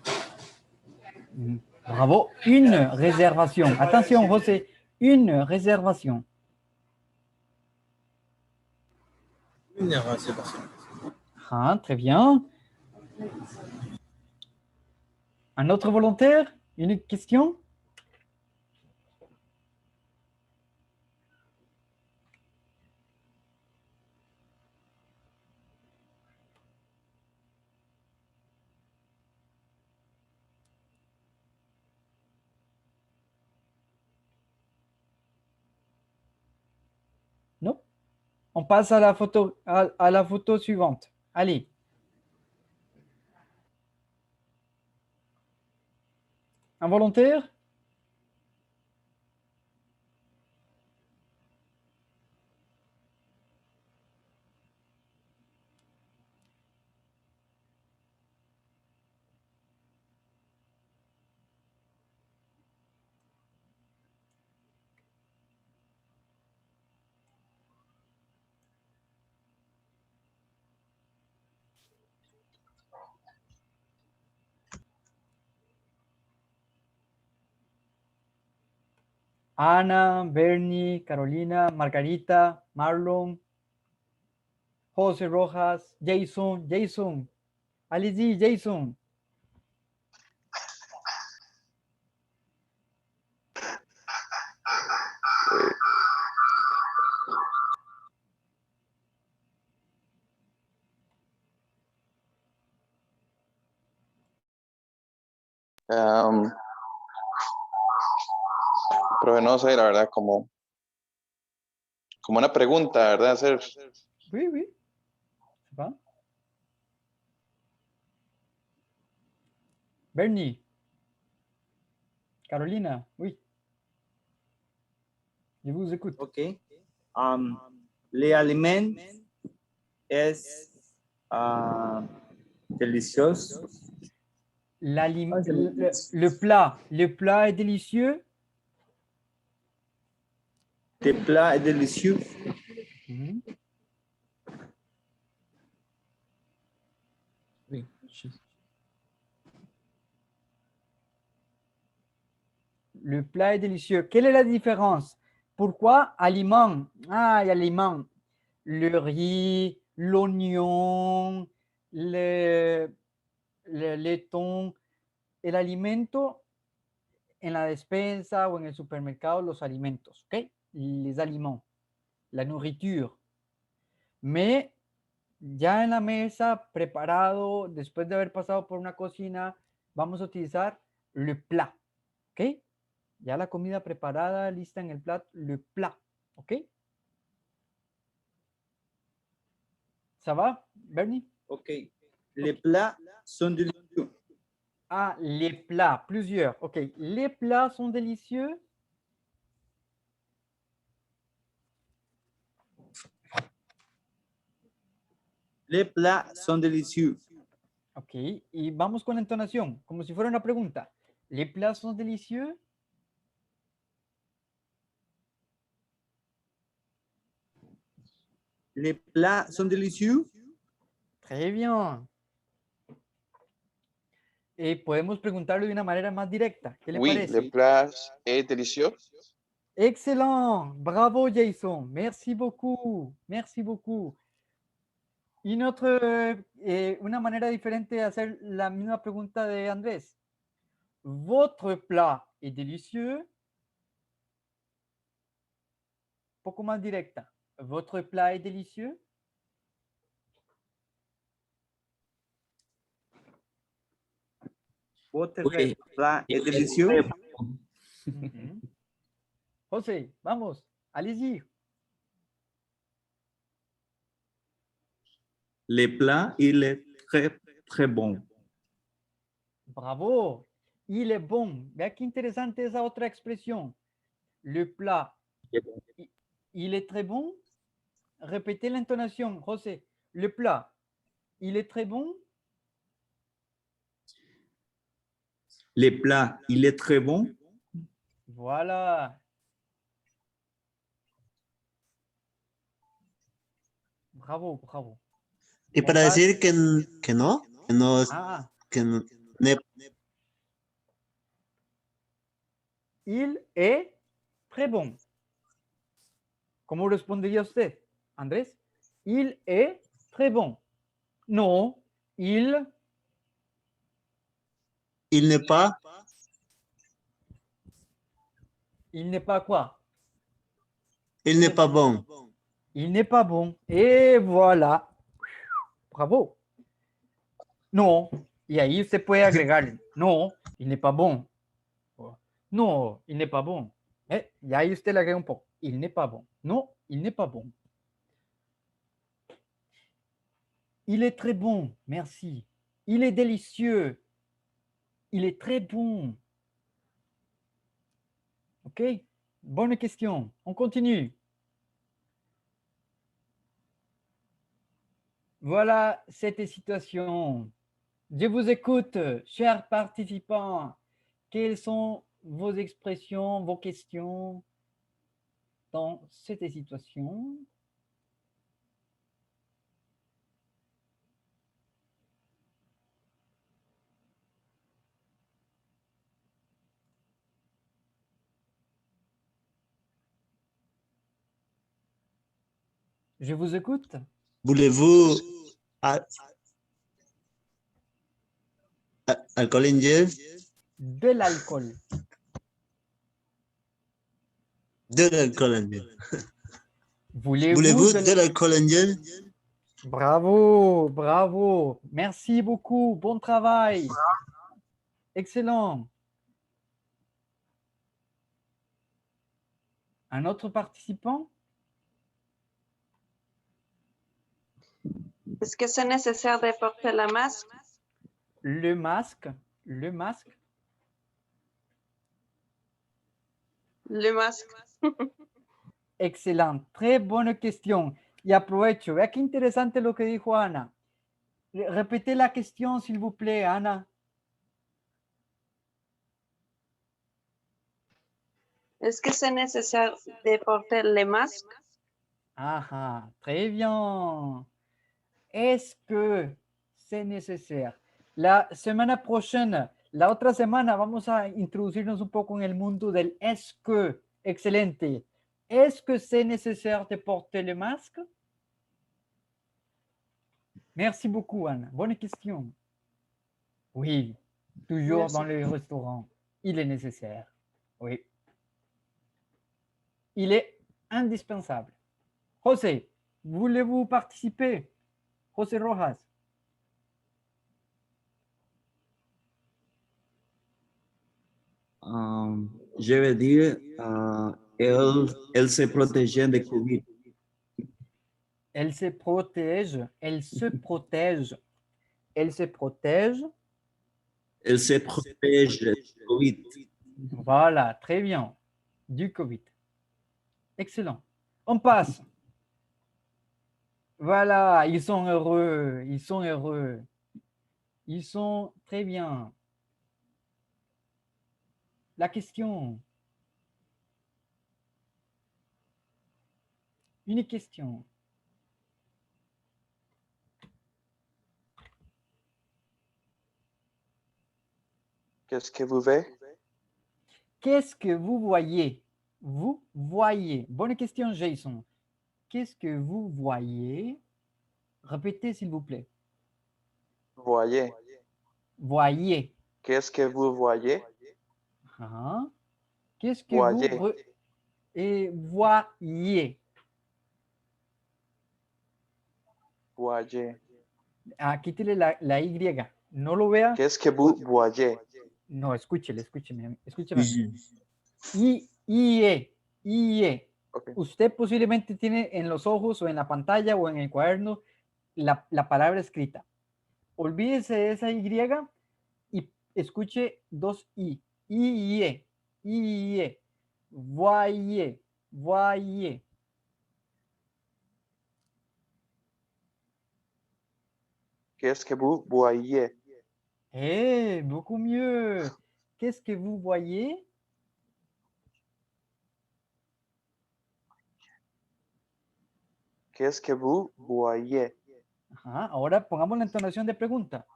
Bravo, une réservation. Attention, José, une réservation. Une réservation. Ah, très bien. Un autre volontaire? Une question? Non? On passe à la photo suivante. Allez. Un volontaire? Ana, Bernie, Carolina, Margarita, Marlon, José Rojas, Jason. Allez-y, Jason. Pero no sé, la verdad, como una pregunta, ¿verdad? Hacer. Oui, oui. C'est pas? Bernie. Carolina, oui. Je vous écoute. Ok. Les aliments es délicieux. Le plat est délicieux. Le plat est délicieux. Oui. Le plat est délicieux. Quelle est la différence? Pourquoi aliment? Ah, il y a aliment. Le riz, l'oignon, le laiton. El alimento en la despensa o en el supermercado, los alimentos, ¿ok? Les aliments, la nourriture. Mais ya en la mesa, preparado, después de haber pasado por una cocina, vamos a utilizar le plat, ¿ok? Ya la comida preparada, lista en el plato, le plat, ¿ok? ¿Ça va, Bernie? Ok. Les plats sont délicieux. Ah, les plats, plusieurs. OK. Les plats sont délicieux. Les plats sont délicieux. OK. Y vamos con la entonación, como si fuera una pregunta. ¿Les plats sont délicieux? Les plats sont délicieux. Très bien. Podemos preguntarlo de una manera más directa. ¿Qué le Oui, parece? le plat est délicieux. Excellent. Bravo, Jason. Merci beaucoup. Merci beaucoup. Y una manera diferente de hacer la misma pregunta de Andrés. ¿Votre plat est délicieux? Poco más directa. ¿Votre plat est délicieux? Votre Oui. plat est Il est délicieux. très bon. Mhm. José, vamos, allez-y. Le plat, il est très, très bon. Bravo. Il est bon. Vea qué interesante esa otra expresión. Le plat, il est très bon. Répétez l'intonation, José. Le plat, il est très bon. Le plat, il est très bon. Voilà. Bravo, bravo. Y On para passe- decir que no, Ah, que no, il est très bon. ¿Cómo respondería usted, Andrés? Il est très bon. No, il n'est pas, n'est pas quoi? il n'est pas bon. Il n'est pas bon. Et voilà. Bravo. No. Y ahí usted puede agregar, no, il n'est pas bon. No, il n'est pas bon. Y ahí usted le agrega un poco. Il n'est pas bon. No, il n'est pas bon. Il est très bon. Merci. Il est délicieux. Il est très bon. OK? Bonne question. On continue. Voilà cette situation. Je vous écoute, chers participants. Quelles sont vos expressions, vos questions dans cette situation? Je vous écoute. Voulez-vous alcohol en gel? De l'alcool. De l'alcool en gel. Voulez-vous de l'alcool en gel? Bravo, bravo. Merci beaucoup. Bon travail. Excellent. Un autre participant? Est-ce que c'est nécessaire de porter le masque? Le masque. Le masque. Le masque. Excelente. Très bonne question. Y aprovecho. Vea qué interesante lo que dijo Ana. Repetez la question, s'il vous plaît, Ana. Est-ce que c'est nécessaire de porter le masque? Ajá, très bien. Est-ce que c'est nécessaire? La semana prochaine, la otra semana, vamos a introducirnos un poco en el mundo del est-ce que. Excelente. Est-ce que c'est nécessaire de porter le masque? Merci beaucoup, Anne. Bonne question. Oui, toujours Merci. dans les restaurants, il est nécessaire. Oui. Il est indispensable. José, voulez-vous participer? José Rojas. Je vais dire, elle se protégeait de COVID. Elle se protège, elle se protège, elle se protège. Elle se protège de COVID. Voilà, très bien. Du COVID. Excellent. On passe. Voilà, ils sont heureux, ils sont heureux. Ils sont très bien. La question. Une question. Qu'est-ce que vous voyez? Qu'est-ce que vous voyez? Vous voyez. Bonne question, Jason. Qu'est-ce que vous voyez? Répétez, s'il vous plaît. Voyez. Voyez. Qu'est-ce que vous voyez? Ah. Qu'est-ce que Voyez. vous et voyez? Voyez. Ah, quítele la Y. No lo vea. Qu'est-ce que vous voyez? No, escúcheme. Escúcheme. Je- IE. Ok. Usted posiblemente tiene en los ojos o en la pantalla o en el cuaderno la palabra escrita. Olvídese de esa Y y escuche dos I. IE. Voyez. Qu'est-ce que vous voyez? Beaucoup mieux. Qu'est-ce que vous voyez? Qu'est-ce que vous voyez? Ajá, ahora pongamos la entonación de pregunta.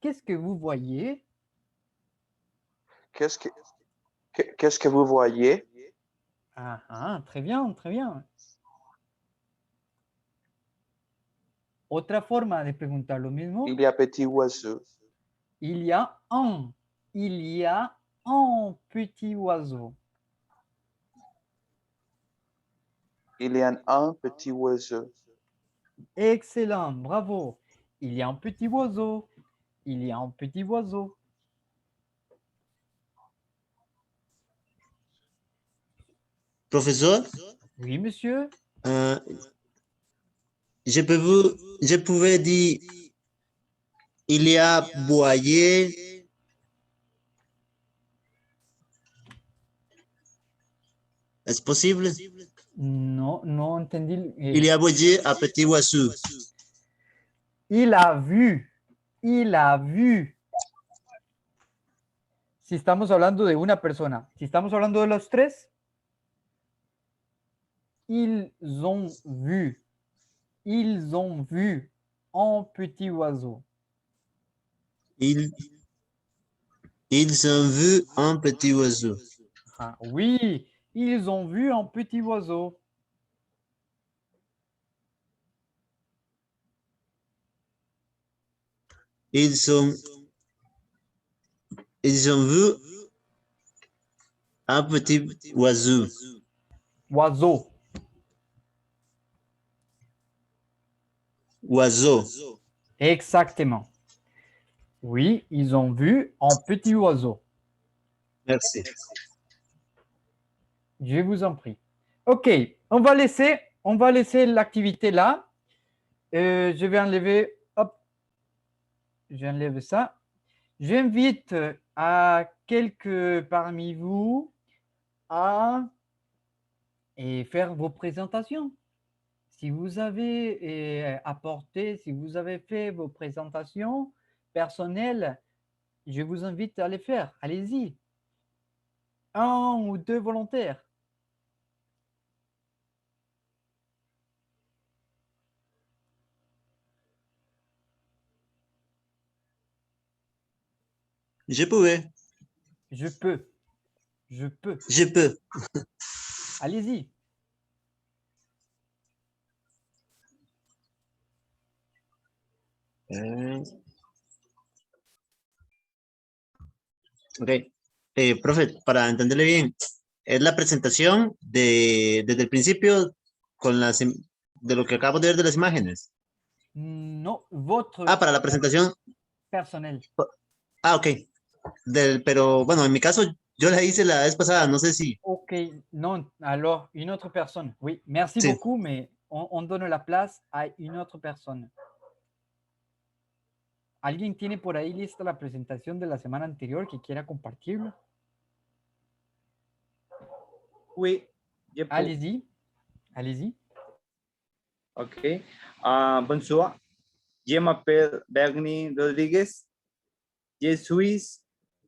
Qu'est-ce que vous voyez? Qu'est-ce que vous voyez? Ajá, très bien. Otra forma de preguntar lo mismo. Il y a petit oiseau. Il y a un petit oiseau. Il y a un petit oiseau. Excellent, bravo. Il y a un petit oiseau. Professeur, Oui, monsieur. je pouvais dire, il y a boyer. Est-ce possible? No entendí. Il y a boyer à petit oiseau. Il a vu. Si estamos hablando de una persona. Si estamos hablando de los tres. Ils ont vu un petit oiseau. Ils ont vu un petit oiseau. Ah, oui, ils ont vu un petit oiseau. Ils ont vu un petit oiseau. Oiseau. Exactement. Oui, ils ont vu un petit oiseau. Merci. Je vous en prie. OK, on va laisser l'activité là. Je vais enlever, j'enlève ça. J'invite à quelques parmi vous à faire vos présentations. Si vous avez si vous avez fait vos présentations personnelles, je vous invite à les faire. Allez-y. 1 ou 2 volontaires. Je pouvais. Je peux. Allez-y. Ok. Profe, para entenderle bien, es la presentación desde el principio con de lo que acabo de ver de las imágenes. No, votre. Para la presentación. Personnel. Ok. Pero bueno, en mi caso, yo la hice la vez pasada, no sé si. Ok, non, alors une autre personne. Oui, merci Sí. beaucoup, mais on donne la place à une autre personne. ¿Alguien tiene por ahí lista la presentación de la semana anterior que quiera compartirlo? Oui. Allez-y. Ok. Bonsoir. Je m'appelle Bernie Rodriguez. Je suis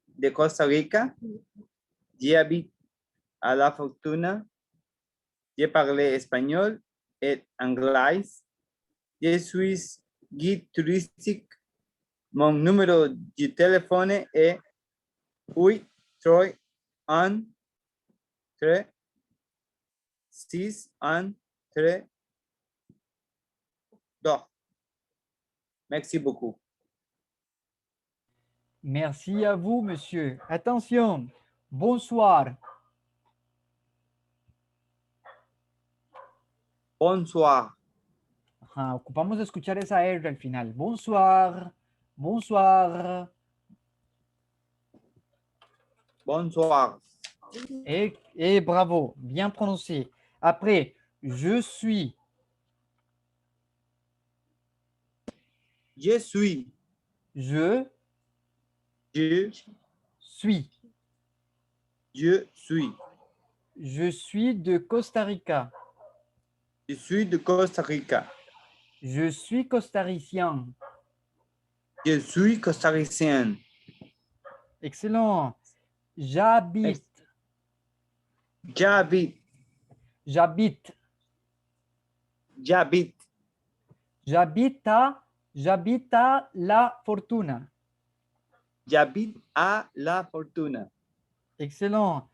de Costa Rica. J'habite à La Fortuna. Je parle espagnol et anglais. Je suis guide touristique. Mon numéro de téléphone est 831-613-2. Merci beaucoup. Merci à vous, monsieur. Attention. Bonsoir. Bonsoir. Ajá, ocupamos escuchar esa R al final. Bonsoir. Bonsoir. Et bravo, bien prononcé. Après, je suis. Je suis. Je Je suis. Je suis. Je suis de Costa Rica. Je suis de Costa Rica. Je suis costaricien. Je suis costaricien. Excellent. J'habite. J'habite. J'habite. J'habite. J'habite à La Fortuna. J'habite à La Fortuna. Excellent.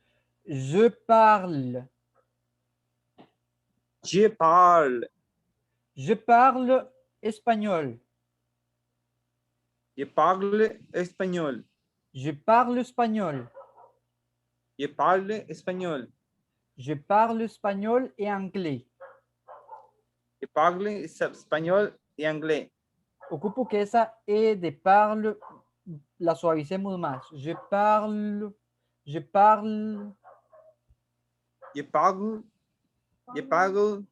Je parle. Je parle. Je parle espagnol. Je parle espagnol. Je parle espagnol. Je parle espagnol. Je parle espagnol et anglais. Je parle espagnol et anglais. Ocupo que esa E de parle la suavicemos más. Je parle. Je parle. Je parle. Je parle.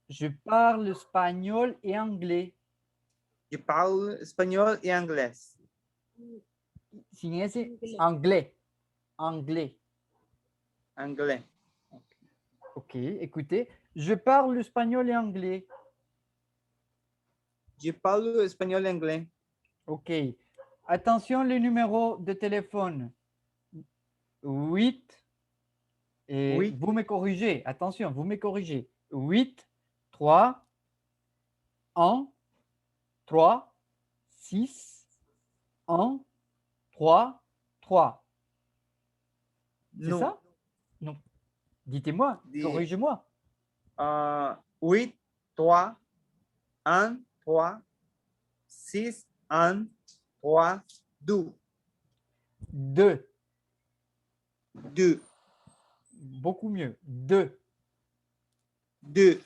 Je parle espagnol et anglais. Je parle espagnol et anglais. Sin ese, anglais. Anglais. Anglais. Ok, écoutez. Je parle espagnol et anglais. Je parle espagnol et anglais. Ok. Attention, les numéros de téléphone. 8. Et Oui. vous me corrigez. Attention, vous me corrigez. 8, 3, 1, 3, 6, 1, 3, 3. C'est Non. ça? Non. Dites-moi, corrigez-moi. 8, 3, 1, 3, 6, 1, 3, 2. 2. 2. Beaucoup mieux. 2. 2.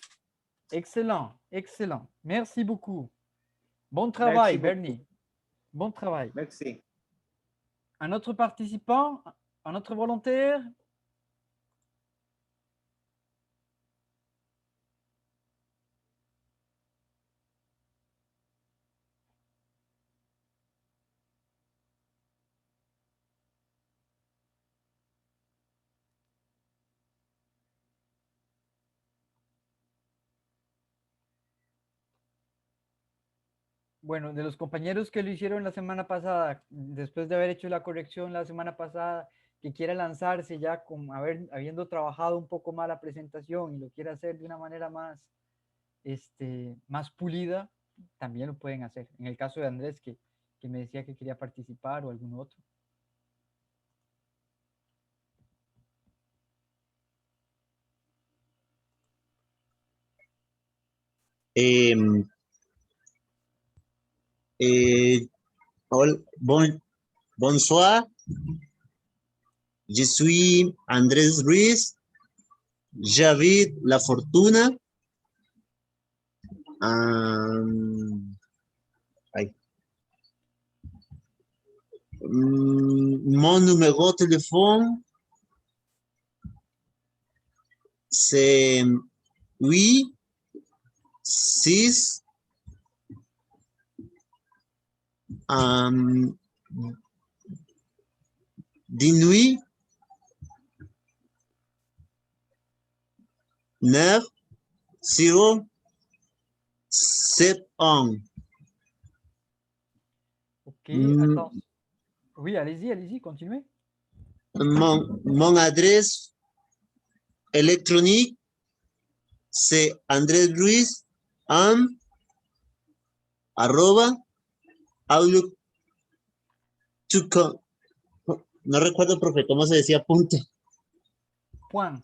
Excellent, excellent. Merci beaucoup. Bon travail, Merci beaucoup. Bernie. Bon travail. Merci. Un autre participant, un autre volontaire? Bueno, de los compañeros que lo hicieron la semana pasada, después de haber hecho la corrección la semana pasada, que quiera lanzarse ya con habiendo trabajado un poco más la presentación y lo quiera hacer de una manera más, más pulida, también lo pueden hacer. En el caso de Andrés, que me decía que quería participar o algún otro. Bonsoir. Je suis Andrés Ruiz. J'habite La Fortuna. Mon numéro de téléphone, c'est 8, 6, 18, 9, 0, 7, 1. Ok, attends. Oui, allez-y, continuez. Mon adresse électronique, c'est andresruiz1@outlook.com. No recuerdo, profe, cómo se decía punto. Point.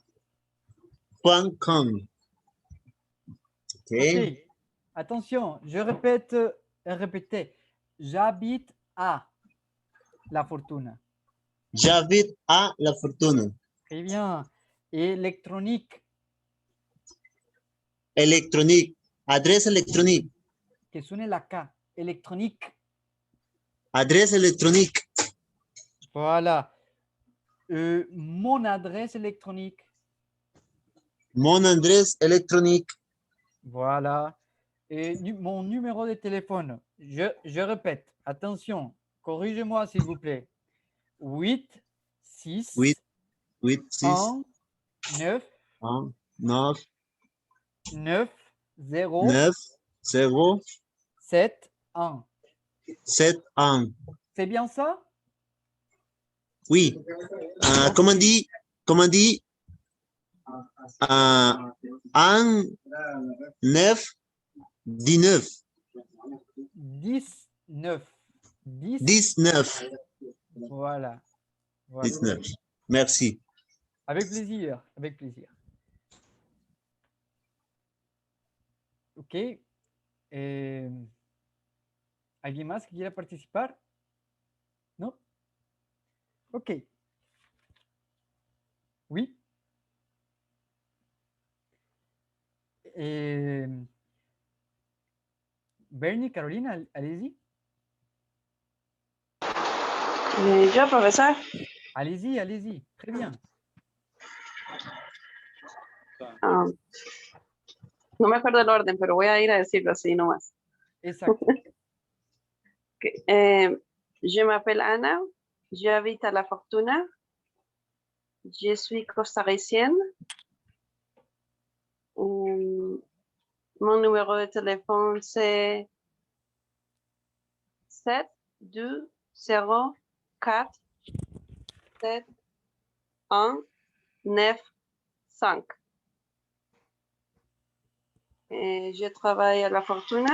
.com. Ok. Attention, je répète. J'habite à La Fortuna. J'habite à La Fortuna. Très bien. Électronique. Électronique. Adresse électronique. Que suene la K. Électronique. Adresse électronique. Voilà. Mon adresse électronique. Mon adresse électronique. Voilà. Et mon numéro de téléphone. Je répète. Attention. Corrigez-moi, s'il vous plaît. 8, 6, 8, 6, 1, 9, 1, 9, 9, 0, 9, 0, 7, 1. 7, 1. C'est bien ça? Oui. Comment dit? 1, 9, 19. 19. 19. Voilà. Voilà. 19. Merci. Avec plaisir. Avec plaisir. Ok. ¿Alguien más que quiera participar? ¿No? Ok. Oui. Bernie, Carolina, allez-y. Yo, profesor. Allez-y, allez-y. Très bien. No me acuerdo el orden, pero voy a ir a decirlo así nomás. Exacto. Je m'appelle Anna, j'habite à La Fortuna, je suis costaricienne. Mon numéro de téléphone, c'est 7 2 0 4 7 1 9 5. Je travaille à La Fortuna.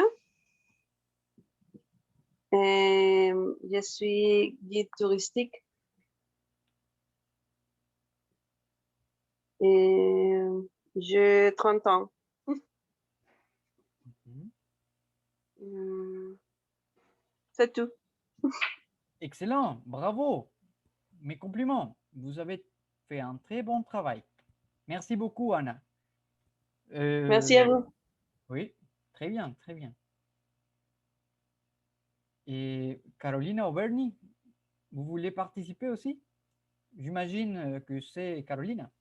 Je suis guide touristique. J'ai 30 ans. C'est tout. Excellent, bravo. Mes compliments. Vous avez fait un très bon travail. Merci beaucoup, Anna. Merci à vous. Oui, très bien, très bien. Et Carolina ou Bernie, vous voulez participer aussi? J'imagine que c'est Carolina.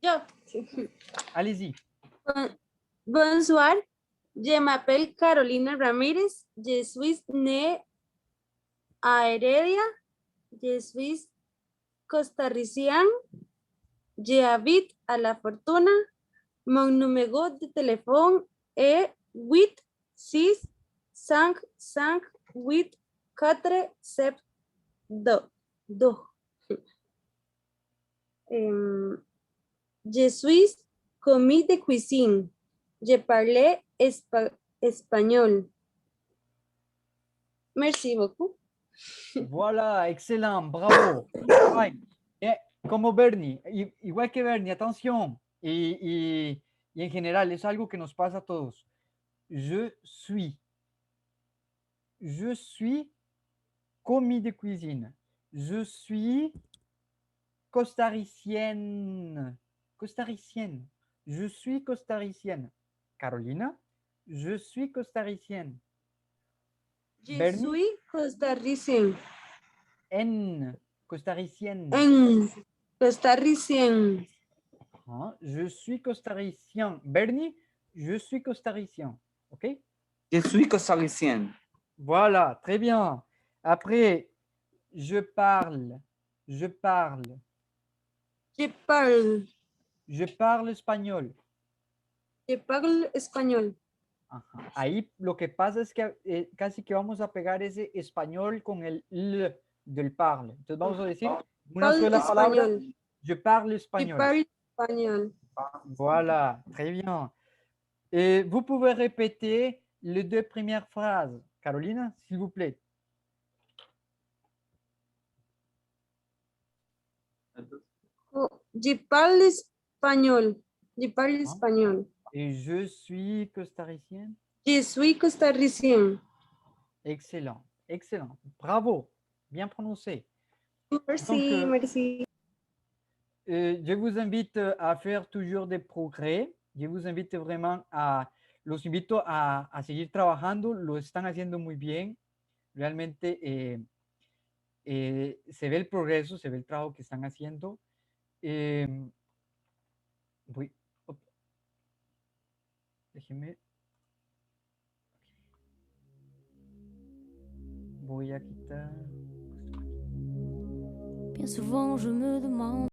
Yo. Allez-y. Bonsoir. Je m'appelle Carolina Ramírez. Je suis née à Heredia. Je suis costaricienne. J'habite à La Fortuna. Mon numéro de téléphone est 8 6 5 5 8 4 7 2. Je suis commis de cuisine. Je parle espagnol. Merci beaucoup. Voilà, excellent, bravo. Right. Como Bernie, igual que Bernie, atención. Y en general es algo que nos pasa a todos. Je suis commis de cuisine. Je suis costaricienne. Je suis costaricienne. Carolina, je suis costaricienne. Je Bernie? suis costaricienne. En costaricienne. En costaricienne. Je suis costaricien. Bernie, je suis costaricien. OK? Je suis costaricien. Voilà, très bien. Après, je parle. Je parle español. Je parle español. Ajá. Ahí lo que pasa es que casi que vamos a pegar ese español con el L del parle. Entonces vamos a decir una sola palabra. Je parle español. Je parle espagnol. Voilà, très bien. Et vous pouvez répéter les deux premières phrases. Carolina, s'il vous plaît. Je parle espagnol. Je parle espagnol. Et je suis costaricienne. Je suis costaricienne. Excellent, excellent. Bravo, bien prononcé. Merci, Donc, merci. Je vous invite à faire toujours des progrès. Je vous invite vraiment los invito a seguir trabajando. Lo están haciendo muy bien. Realmente se ve el progreso, se ve el trabajo que están haciendo. Déjeme. Voy a quitar. Bien souvent, je me demande